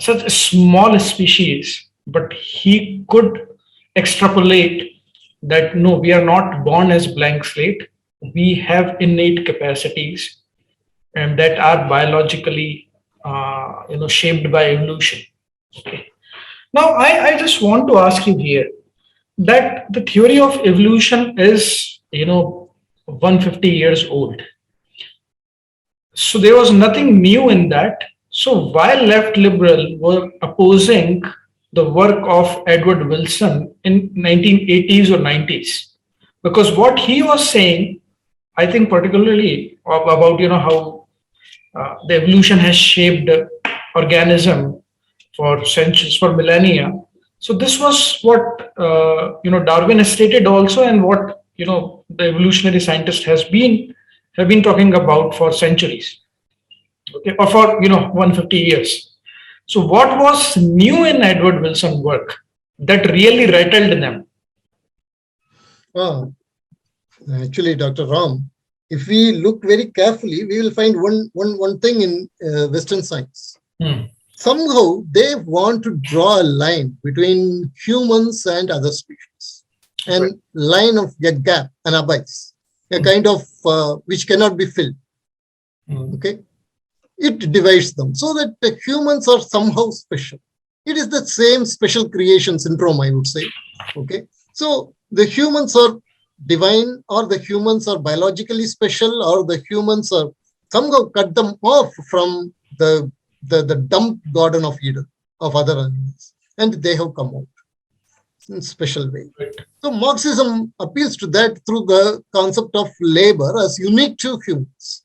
a small species, but he could extrapolate that no, we are not born as blank slate. We have innate capacities, and that are biologically shaped by evolution. Okay. Now, I just want to ask you here that the theory of evolution is 150 years old. So there was nothing new in that. So while left liberal were opposing the work of Edward Wilson in 1980s or 90s, because what he was saying, I think particularly about how the evolution has shaped organism for centuries, for millennia. So this was what Darwin has stated also, and what the evolutionary scientist has been have been talking about for centuries, okay, or for 150 years. So, what was new in Edward Wilson work that really rattled them? Ah, actually, Dr. Ram, if we look very carefully, we will find one thing in Western science. Hmm. Somehow they want to draw a line between humans and other species, and line of a gap, an abyss, a kind of which cannot be filled. Okay, it divides them so that the humans are somehow special. It is the same special creation syndrome, I would say. Okay, so the humans are divine, or the humans are biologically special, or the humans are somehow cut them off from the dump garden of Eden of other animals, and they have come out in special way. So Marxism appeals to that through the concept of labor as unique to humans.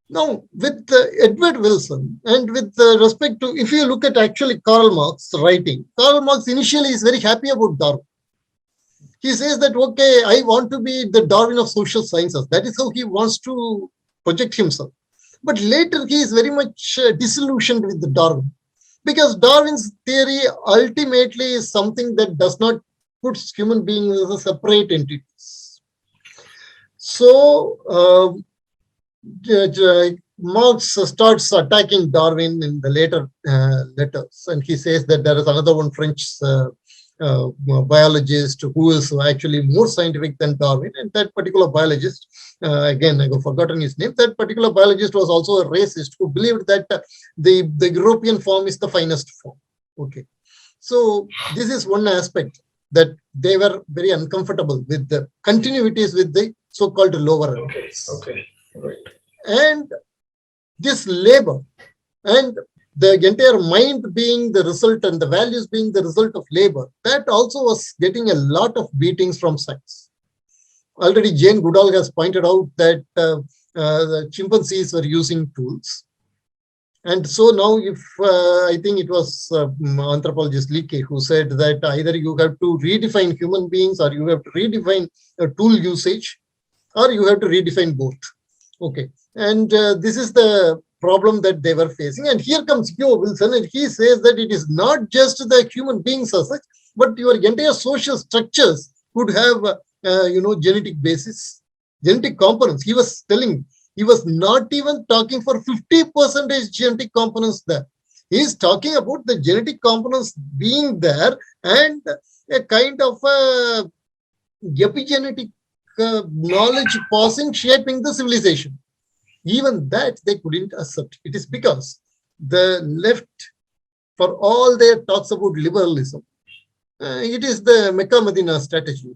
Now, with Edward Wilson and with respect to, if you look at actually Karl Marx writing, Karl Marx initially is very happy about Darwin. He says that, okay, I want to be the Darwin of social sciences. That is how he wants to project himself. But later he is very much disillusioned with the Darwin, because Darwin's theory ultimately is something that does not put human beings as a separate entities. So Marx starts attacking Darwin in the later letters, and he says that there is another one French biologist who is actually more scientific than Darwin, and that particular biologist, again I have forgotten his name, that particular biologist was also a racist who believed that the European form is the finest form. Okay, so this is one aspect, that they were very uncomfortable with the continuities with the so-called lower animals. Okay, right. And this labor and the entire mind being the result and the values being the result of labor, that also was getting a lot of beatings from science. Already Jane Goodall has pointed out that the chimpanzees were using tools. And so now, if I think it was anthropologist Leakey who said that either you have to redefine human beings, or you have to redefine tool usage, or you have to redefine both. Okay, and this is the problem that they were facing. And here comes Hugh Wilson, and he says that it is not just the human beings as such, but your entire social structures could have, genetic basis, genetic components. He was telling, he was not even talking for 50% genetic components there. He is talking about the genetic components being there, and a kind of epigenetic knowledge passing, shaping the civilization. Even that they couldn't accept. It is because the left, for all their talks about liberalism, it is the Mecca Medina strategy.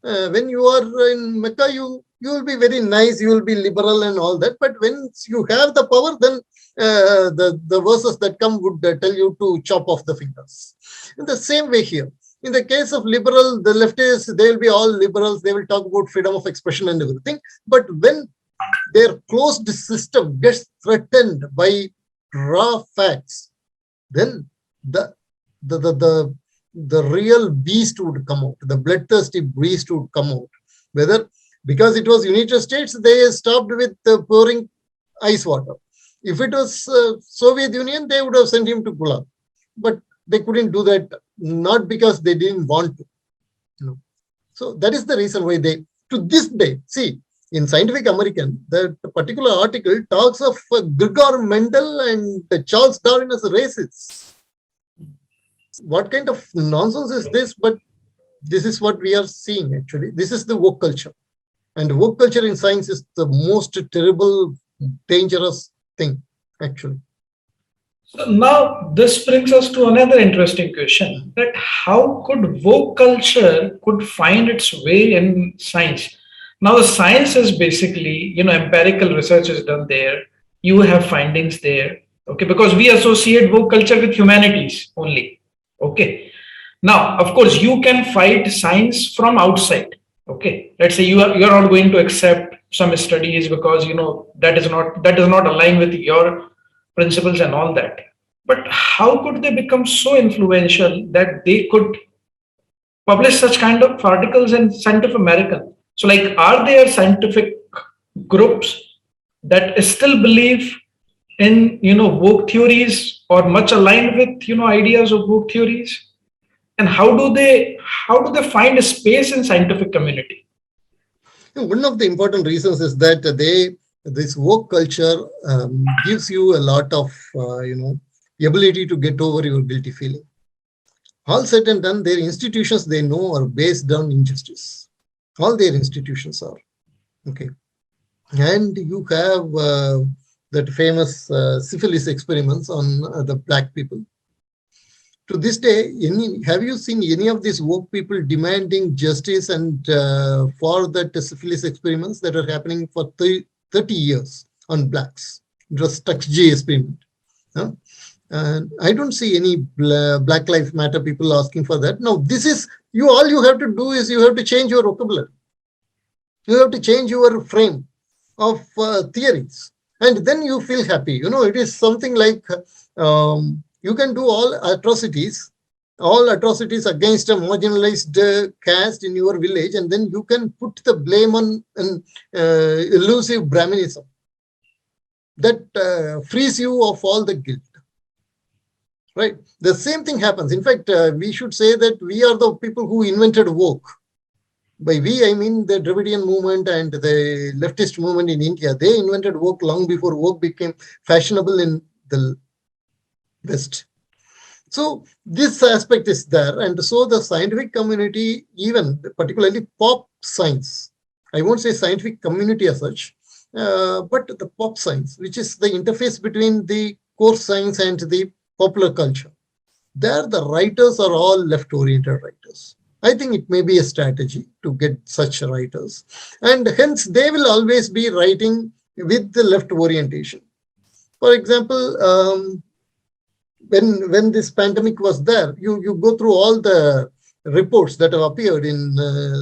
When you are in Mecca, you will be very nice, you will be liberal and all that. But when you have the power, then the verses that come would tell you to chop off the fingers. In the same way here, in the case of liberal, the leftists, they will be all liberals. They will talk about freedom of expression and everything. But when their closed system gets threatened by raw facts, then the real beast would come out. The bloodthirsty beast would come out. Whether because it was United States, they stopped with pouring ice water. If it was Soviet Union, they would have sent him to Gulag. But they couldn't do that, not because they didn't want to. So that is the reason why they, to this day, see, in Scientific American, that particular article talks of Gregor Mendel and Charles Darwin as racists. What kind of nonsense is this? But this is what we are seeing, actually. This is the woke culture. And woke culture in science is the most terrible, dangerous thing, actually. So now this brings us to another interesting question, that how could woke culture could find its way in science? Now the science is basically, empirical research is done there. You have findings there. Okay, because we associate woke culture with humanities only. Okay. Now, of course, you can fight science from outside. Okay. Let's say you're not going to accept some studies because that does not align with your principles and all that. But how could they become so influential that they could publish such kind of articles in Scientific American? So, like, are there scientific groups that still believe in, woke theories or much aligned with, ideas of woke theories? And how do they find a space in scientific community? One of the important reasons is that this woke culture gives you a lot of ability to get over your guilty feeling. All said and done, their institutions they know are based on injustice. All their institutions are okay, and you have that famous syphilis experiments on the black people. To this day, have you seen any of these woke people demanding justice and for that syphilis experiments that are happening for 30 years on blacks? It was Tuxj experiment. Huh? And I don't see any Black Lives Matter people asking for that. No, this is you. All you have to do is you have to change your vocabulary. You have to change your frame of theories, and then you feel happy. It is something like you can do all atrocities against a marginalized caste in your village, and then you can put the blame on an elusive Brahminism that frees you of all the guilt. Right? The same thing happens. In fact, we should say that we are the people who invented woke. By we, I mean the Dravidian movement and the leftist movement in India. They invented woke long before woke became fashionable in the West. So this aspect is there. And so the scientific community, even particularly pop science, I won't say scientific community as such, but the pop science, which is the interface between the core science and the popular culture. There, the writers are all left-oriented writers. I think it may be a strategy to get such writers. And hence, they will always be writing with the left orientation. For example, when this pandemic was there, you go through all the reports that have appeared in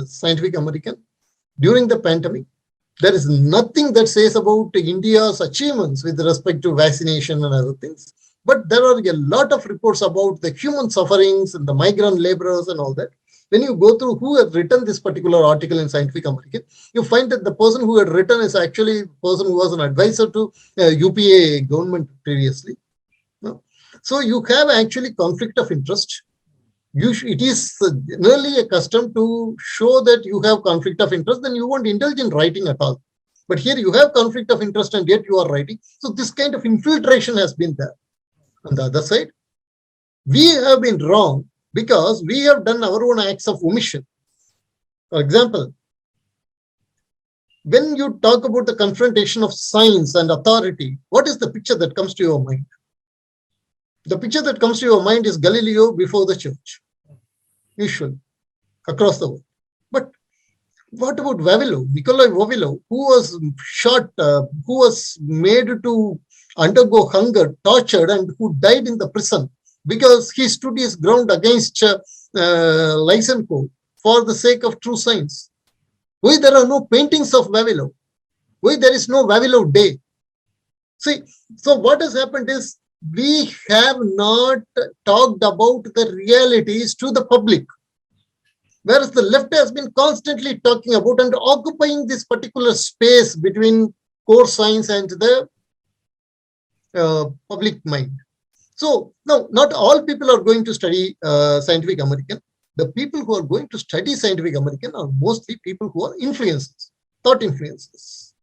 Scientific American during the pandemic. There is nothing that says about India's achievements with respect to vaccination and other things. But there are a lot of reports about the human sufferings and the migrant laborers and all that. When you go through who has written this particular article in Scientific American, you find that the person who had written is actually a person who was an advisor to UPA government previously. No? So you have actually conflict of interest. It is generally a custom to show that you have conflict of interest, then you won't indulge in writing at all. But here you have conflict of interest and yet you are writing. So this kind of infiltration has been there. On the other side, we have been wrong because we have done our own acts of omission. For example, when you talk about the confrontation of science and authority, what is the picture that comes to your mind? The picture that comes to your mind is Galileo before the church, usually, across the world. But what about Vavilov, Nikolai Vavilov, who was shot, who was made to undergo hunger, tortured, and who died in the prison because he stood his ground against Lysenko for the sake of true science? Why there are no paintings of Vavilov? Why there is no Vavilov Day? See, so what has happened is we have not talked about the realities to the public. Whereas the left has been constantly talking about and occupying this particular space between core science and the public mind. So, no, not all people are going to study Scientific American. The people who are going to study Scientific American are mostly people who are influencers, thought influencers.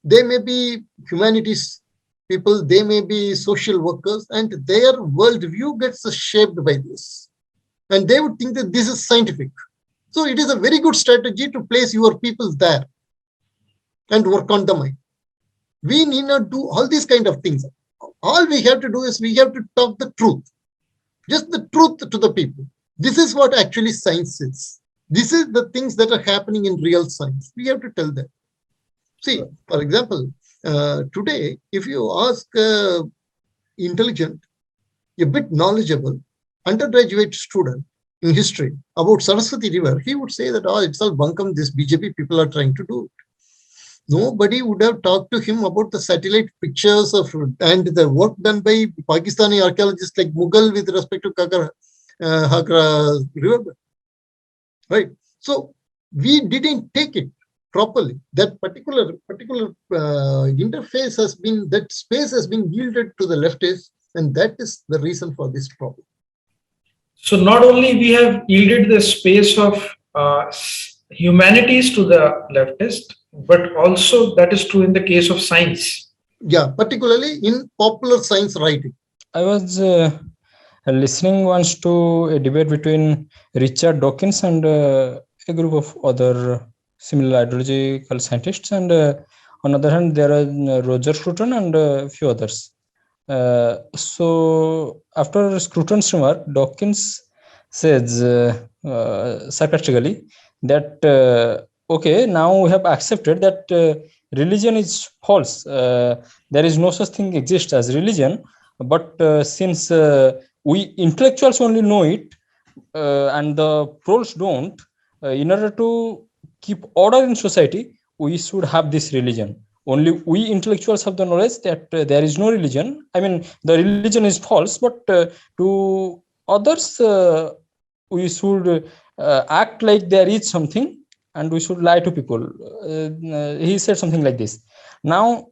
They may be humanities people, they may be social workers, and their worldview gets shaped by this. And they would think that this is scientific. So it is a very good strategy to place your people there and work on the mind. We need not do all these kind of things. All we have to do is we have to talk the truth, just the truth to the people. This is what actually science is. This is the things that are happening in real science. We have to tell them. See, for example, today, if you ask intelligent, a bit knowledgeable undergraduate student in history about Saraswati River, he would say that, it's all bunkum, this BJP people are trying to do it. Nobody would have talked to him about the satellite pictures of and the work done by Pakistani archaeologists like Mughal with respect to Hakra River. Right. So we didn't take it properly. That particular interface has been, that space has been yielded to the leftists, and that is the reason for this problem. So not only we have yielded the space of humanities to the leftist, but also that is true in the case of science. Yeah, particularly in popular science writing. I was listening once to a debate between Richard Dawkins and a group of other similar ideological scientists, and on the other hand, there are Roger Scruton and a few others. So after Scruton's remark, Dawkins says sarcastically that okay, now we have accepted that religion is false. There is no such thing exists as religion, but since we intellectuals only know it and the proles don't, in order to keep order in society, we should have this religion. Only we intellectuals have the knowledge that there is no religion. I mean, the religion is false, but to others, we should act like there is something, and we should lie to people. He said something like this. Now,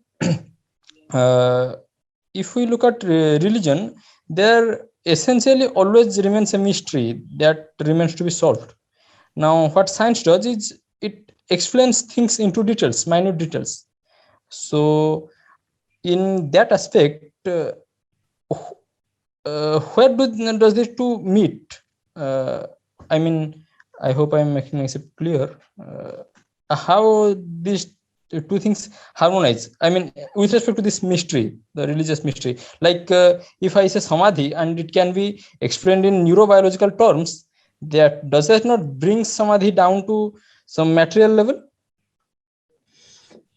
if we look at religion, there essentially always remains a mystery that remains to be solved. Now, what science does is it explains things into details, minute details. So, in that aspect, where does this two meet? I mean, I hope I'm making myself clear. How these two things harmonize? I mean, with respect to this mystery, the religious mystery. Like if I say samadhi and it can be explained in neurobiological terms, that does that not bring samadhi down to some material level?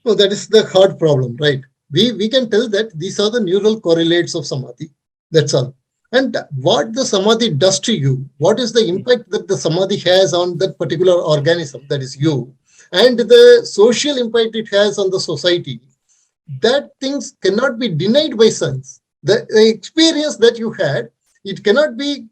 No, that is the hard problem, right? We can tell that these are the neural correlates of samadhi. That's all. And what the samadhi does to you, what is the impact that the samadhi has on that particular organism, that is you, and the social impact it has on the society, that things cannot be denied by science. The experience that you had, it cannot be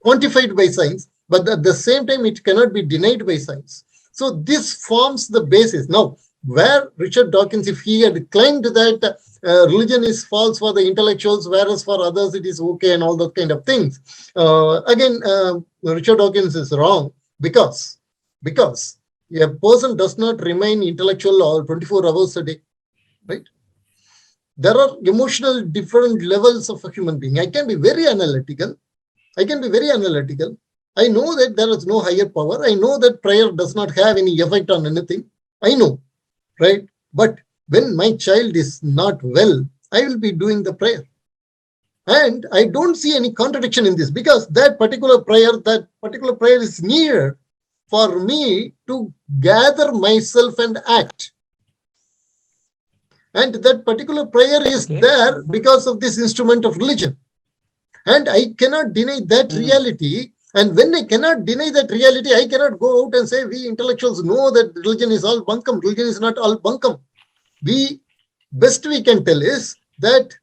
quantified by science, but at the same time, it cannot be denied by science. So this forms the basis. Now, where Richard Dawkins, if he had claimed that religion is false for the intellectuals, whereas for others it is okay and all those kind of things, again, Richard Dawkins is wrong because a person does not remain intellectual all 24 hours a day, right? There are emotional different levels of a human being. I can be very analytical. I know that there is no higher power. I know that prayer does not have any effect on anything. I know, right? But when my child is not well, I will be doing the prayer. And I don't see any contradiction in this because that particular prayer is needed for me to gather myself and act. And that particular prayer is there because of this instrument of religion. And I cannot deny that reality. And when I cannot deny that reality, I cannot go out and say we intellectuals know that religion is all bunkum. Religion is not all bunkum. Best we can tell is that,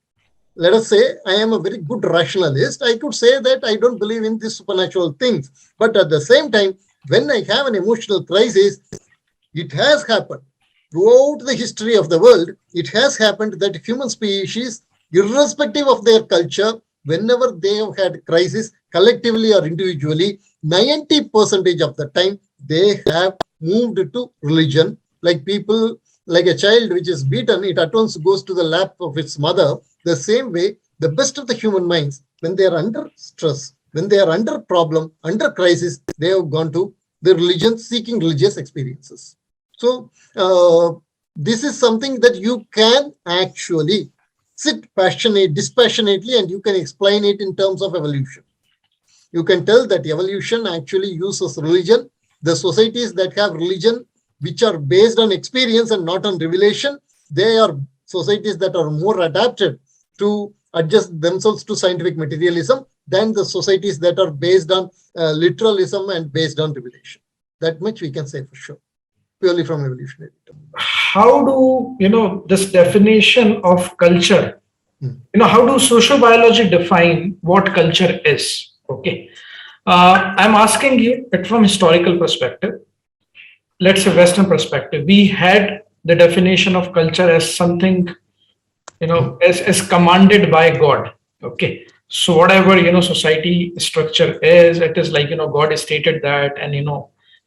let us say, I am a very good rationalist. I could say that I don't believe in these supernatural things. But at the same time, when I have an emotional crisis, it has happened. Throughout the history of the world, it has happened that human species, irrespective of their culture, whenever they have had crisis, collectively or individually, 90% of the time, they have moved to religion. Like people, like a child which is beaten, it at once goes to the lap of its mother. The same way, the best of the human minds, when they are under stress, when they are under problem, under crisis, they have gone to the religion, seeking religious experiences. So this is something that you can actually sit dispassionately, and you can explain it in terms of evolution. You can tell that evolution actually uses religion. The societies that have religion, which are based on experience and not on revelation, they are societies that are more adapted to adjust themselves to scientific materialism than the societies that are based on literalism and based on revelation. That much we can say for sure, purely from evolutionary terms. How do, this definition of culture, how do sociobiology define what culture is? Okay. I'm asking you it from historical perspective. Let's say Western perspective. We had the definition of culture as something, as commanded by God. Okay. So whatever, society structure is, it is like, God has stated that, and,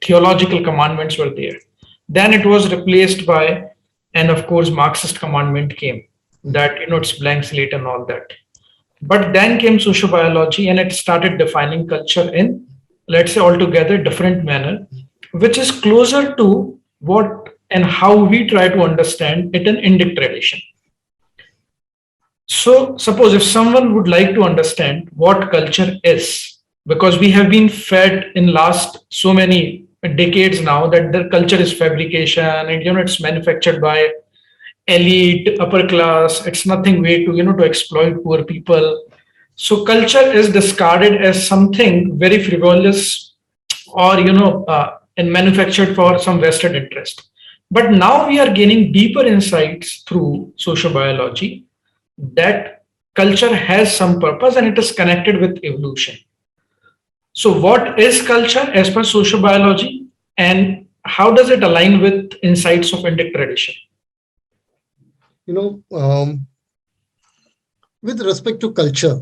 theological commandments were there. Then it was replaced by, and of course, Marxist commandment came that, it's blank slate and all that. But then came sociobiology and it started defining culture in, let's say, altogether different manner, which is closer to what and how we try to understand it in Indic tradition. So, suppose if someone would like to understand what culture is, because we have been fed in last so many decades now that the culture is fabrication and it's manufactured by elite, upper class. It's nothing way to to exploit poor people. So culture is discarded as something very frivolous or and manufactured for some vested interest. But now we are gaining deeper insights through sociobiology that culture has some purpose and it is connected with evolution. So, what is culture as per sociobiology, and how does it align with insights of Indic tradition? With respect to culture,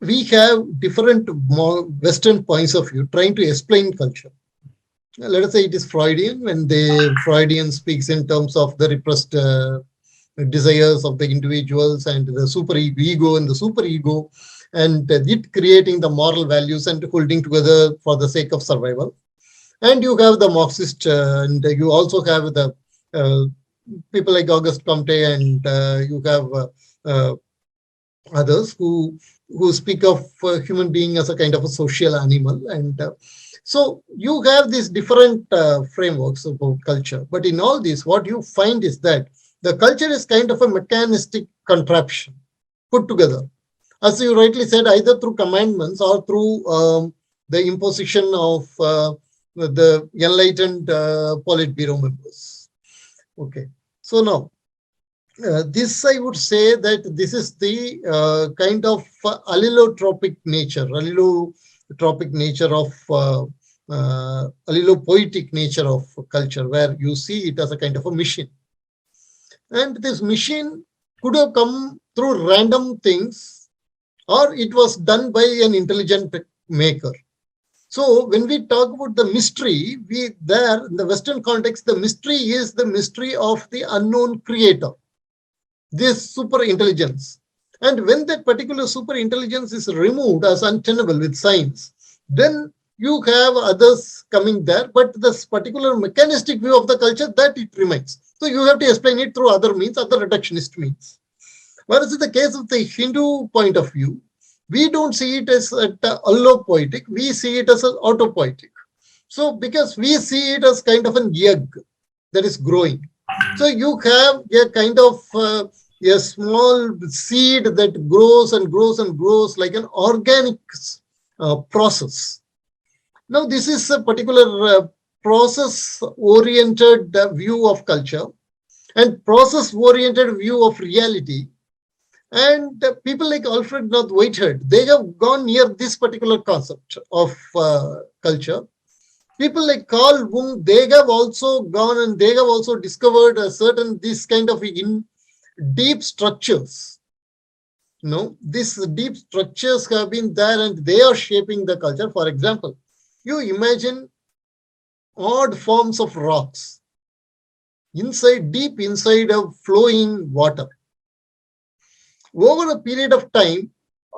we have different more Western points of view trying to explain culture. Let us say it is Freudian, when the Freudian speaks in terms of the repressed desires of the individuals and the super ego and the super ego, and it creating the moral values and holding together for the sake of survival. And you have the Marxist, and you also have the people like Auguste Comte, and you have others who speak of human being as a kind of a social animal. And so you have these different frameworks about culture. But in all this, what you find is that the culture is kind of a mechanistic contraption put together, as you rightly said, either through commandments or through the imposition of the enlightened Politburo members. Okay. So now, this I would say that this is the kind of allotropic nature of allopoetic nature of culture, where you see it as a kind of a machine. And this machine could have come through random things, or it was done by an intelligent maker. So when we talk about the mystery, in the Western context, the mystery is the mystery of the unknown creator, this super intelligence. And when that particular super intelligence is removed as untenable with science, then you have others coming there, but this particular mechanistic view of the culture, that it remains. So you have to explain it through other means, other reductionist means. Whereas in the case of the Hindu point of view, we don't see it as allopoetic, we see it as an autopoetic. So because we see it as kind of an egg that is growing. So you have a kind of a small seed that grows and grows and grows like an organic process. Now, this is a particular process-oriented view of culture and process-oriented view of reality. And people like Alfred North Whitehead, they have gone near this particular concept of culture. People like Carl Jung, they have also gone and they have also discovered a certain this kind of deep structures. These deep structures have been there and they are shaping the culture. For example, you imagine odd forms of rocks deep inside of flowing water. Over a period of time,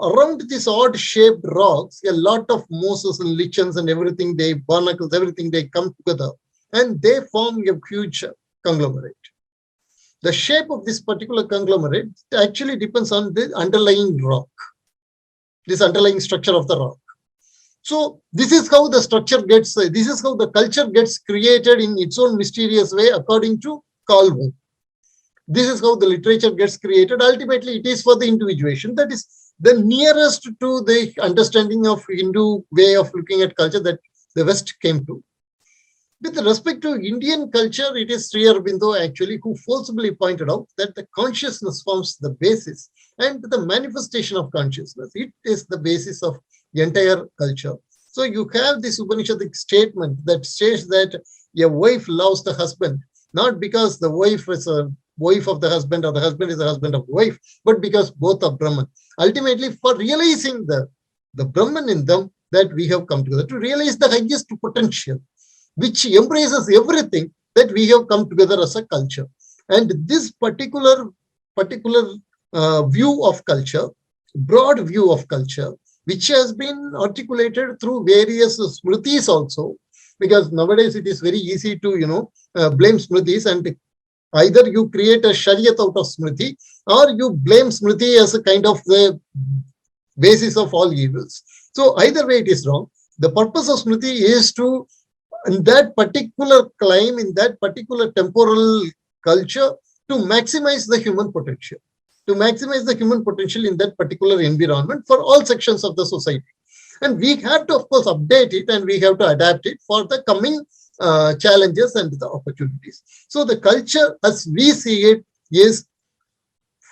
around these odd shaped rocks, a lot of mosses and lichens and everything, barnacles, everything, they come together and they form a huge conglomerate. The shape of this particular conglomerate actually depends on the underlying rock, this underlying structure of the rock. So this is how the structure gets, this is how the culture gets created in its own mysterious way, according to Carl Jung. This is how the literature gets created. Ultimately, it is for the individuation. That is the nearest to the understanding of Hindu way of looking at culture that the West came to. With respect to Indian culture, it is Sri Aurobindo actually who forcibly pointed out that the consciousness forms the basis and the manifestation of consciousness. It is the basis of entire culture. So you have this Upanishadic statement that says that a wife loves the husband, not because the wife is a wife of the husband or the husband is the husband of the wife, but because both are Brahman. Ultimately, for realizing the Brahman in them, that we have come together to realize the highest potential, which embraces everything that we have come together as a culture. And this particular view of culture, broad view of culture, which has been articulated through various smritis also, because nowadays it is very easy to blame smritis, and either you create a shariat out of smriti, or you blame smriti as a kind of the basis of all evils. So either way it is wrong. The purpose of smriti is to, in that particular climb, in that particular temporal culture, to maximize the human potential. To maximize the human potential in that particular environment for all sections of the society. And we have to, of course, update it, and we have to adapt it for the coming challenges and the opportunities. So the culture, as we see it, is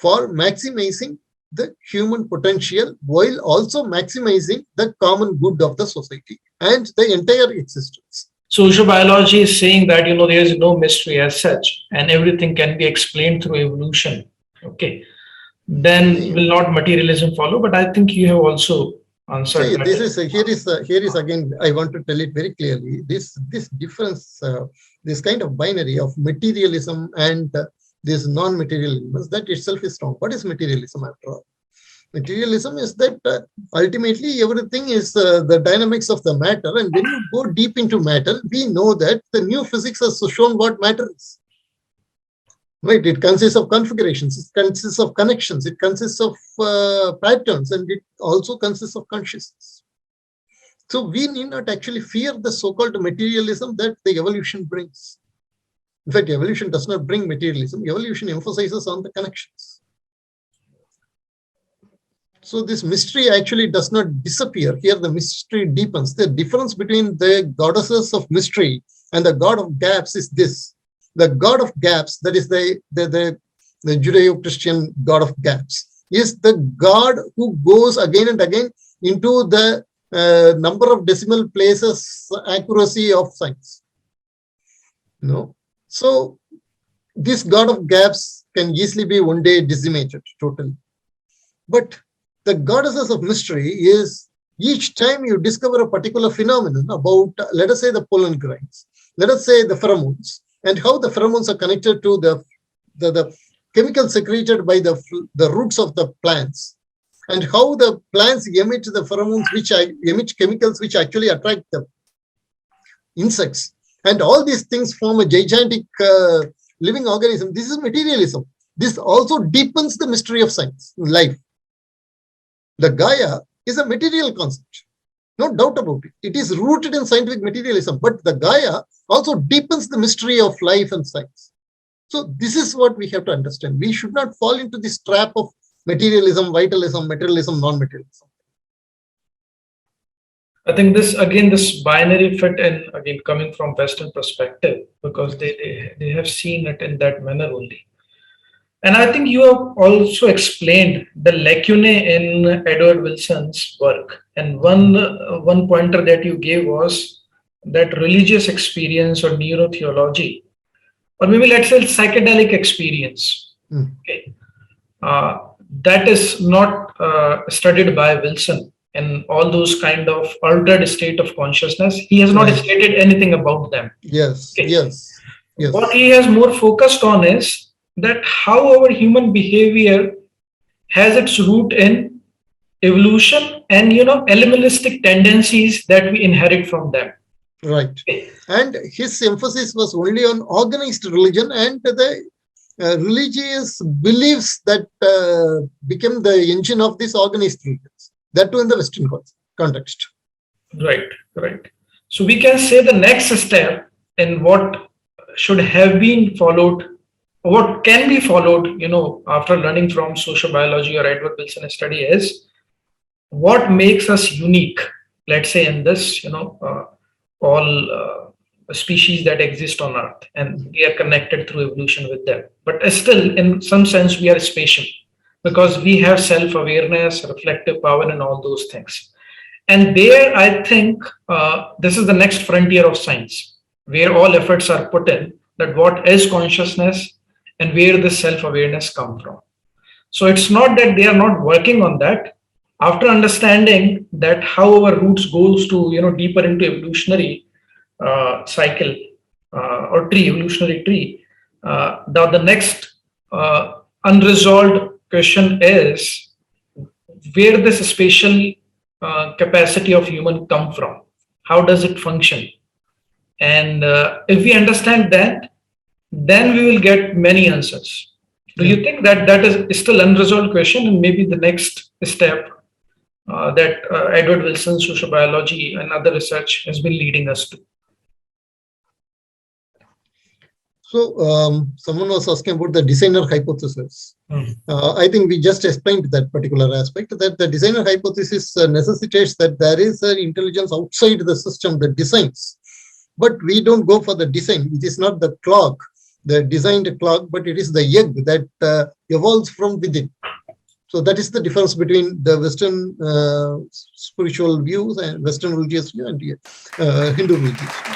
for maximizing the human potential while also maximizing the common good of the society and the entire existence. Sociobiology is saying that there is no mystery as such, and everything can be explained through evolution. Okay, then will not materialism follow? But I think you have also answered. See, that. here is again, I want to tell it very clearly. This difference, this kind of binary of materialism and this non-materialism, that itself is wrong. What is materialism after all? Materialism is that ultimately everything is the dynamics of the matter, and when you go deep into matter, we know that the new physics has shown what matter is. Right? It consists of configurations, it consists of connections, it consists of patterns, and it also consists of consciousness. So we need not actually fear the so-called materialism that the evolution brings. In fact, evolution does not bring materialism. Evolution emphasizes on the connections. So this mystery actually does not disappear. Here the mystery deepens. The difference between the goddesses of mystery and the god of gaps is this. The god of gaps, that is the Judeo-Christian god of gaps, is the god who goes again and again into the number of decimal places accuracy of science. So this god of gaps can easily be one day decimated totally. But the goddesses of mystery is each time you discover a particular phenomenon about, let us say, the pollen grains, let us say the pheromones, and how the pheromones are connected to the chemicals secreted by the roots of the plants, and how the plants emit the pheromones which emit chemicals which actually attract the insects. And all these things form a gigantic living organism. This is materialism. This also deepens the mystery of science, life. The Gaia is a material concept. No doubt about it. It is rooted in scientific materialism, but the Gaia also deepens the mystery of life and science. So this is what we have to understand. We should not fall into this trap of materialism, vitalism, materialism, non-materialism. I think this binary fit in, again, coming from Western perspective, because they have seen it in that manner only. And I think you have also explained the lacunae in Edward Wilson's work. And one pointer that you gave was that religious experience or neurotheology, or maybe let's say psychedelic experience. Okay. That is not studied by Wilson. And all those kind of altered state of consciousness, he has not stated anything about them. Yes, okay. Yes. What he has more focused on is that how our human behavior has its root in evolution and animalistic tendencies that we inherit from them. Right. Okay. And his emphasis was only on organized religion and the religious beliefs that became the engine of this organized religions. That too in the Western context. Right. So we can say the next step in what should have been followed, what can be followed, after learning from sociobiology or Edward Wilson study is what makes us unique, let's say in this, all species that exist on Earth, and we are connected through evolution with them. But still, in some sense, we are special because we have self-awareness, reflective power, and all those things. And there, I think this is the next frontier of science, where all efforts are put in, that what is consciousness and where the self-awareness come from. So it's not that they are not working on that. After understanding that how our roots goes to deeper into evolutionary cycle or evolutionary tree, the next unresolved question is where this spatial capacity of human come from? How does it function? And if we understand that, then we will get many answers. Do you think that that is still unresolved question, and maybe the next step that Edward Wilson's sociobiology and other research has been leading us to? So someone was asking about the designer hypothesis. I think we just explained that particular aspect, that the designer hypothesis necessitates that there is an intelligence outside the system that designs. But we don't go for the design. It is not the clock, the designed clock, but it is the egg that evolves from within. So that is the difference between the Western spiritual views and Western religious view and Hindu religious view.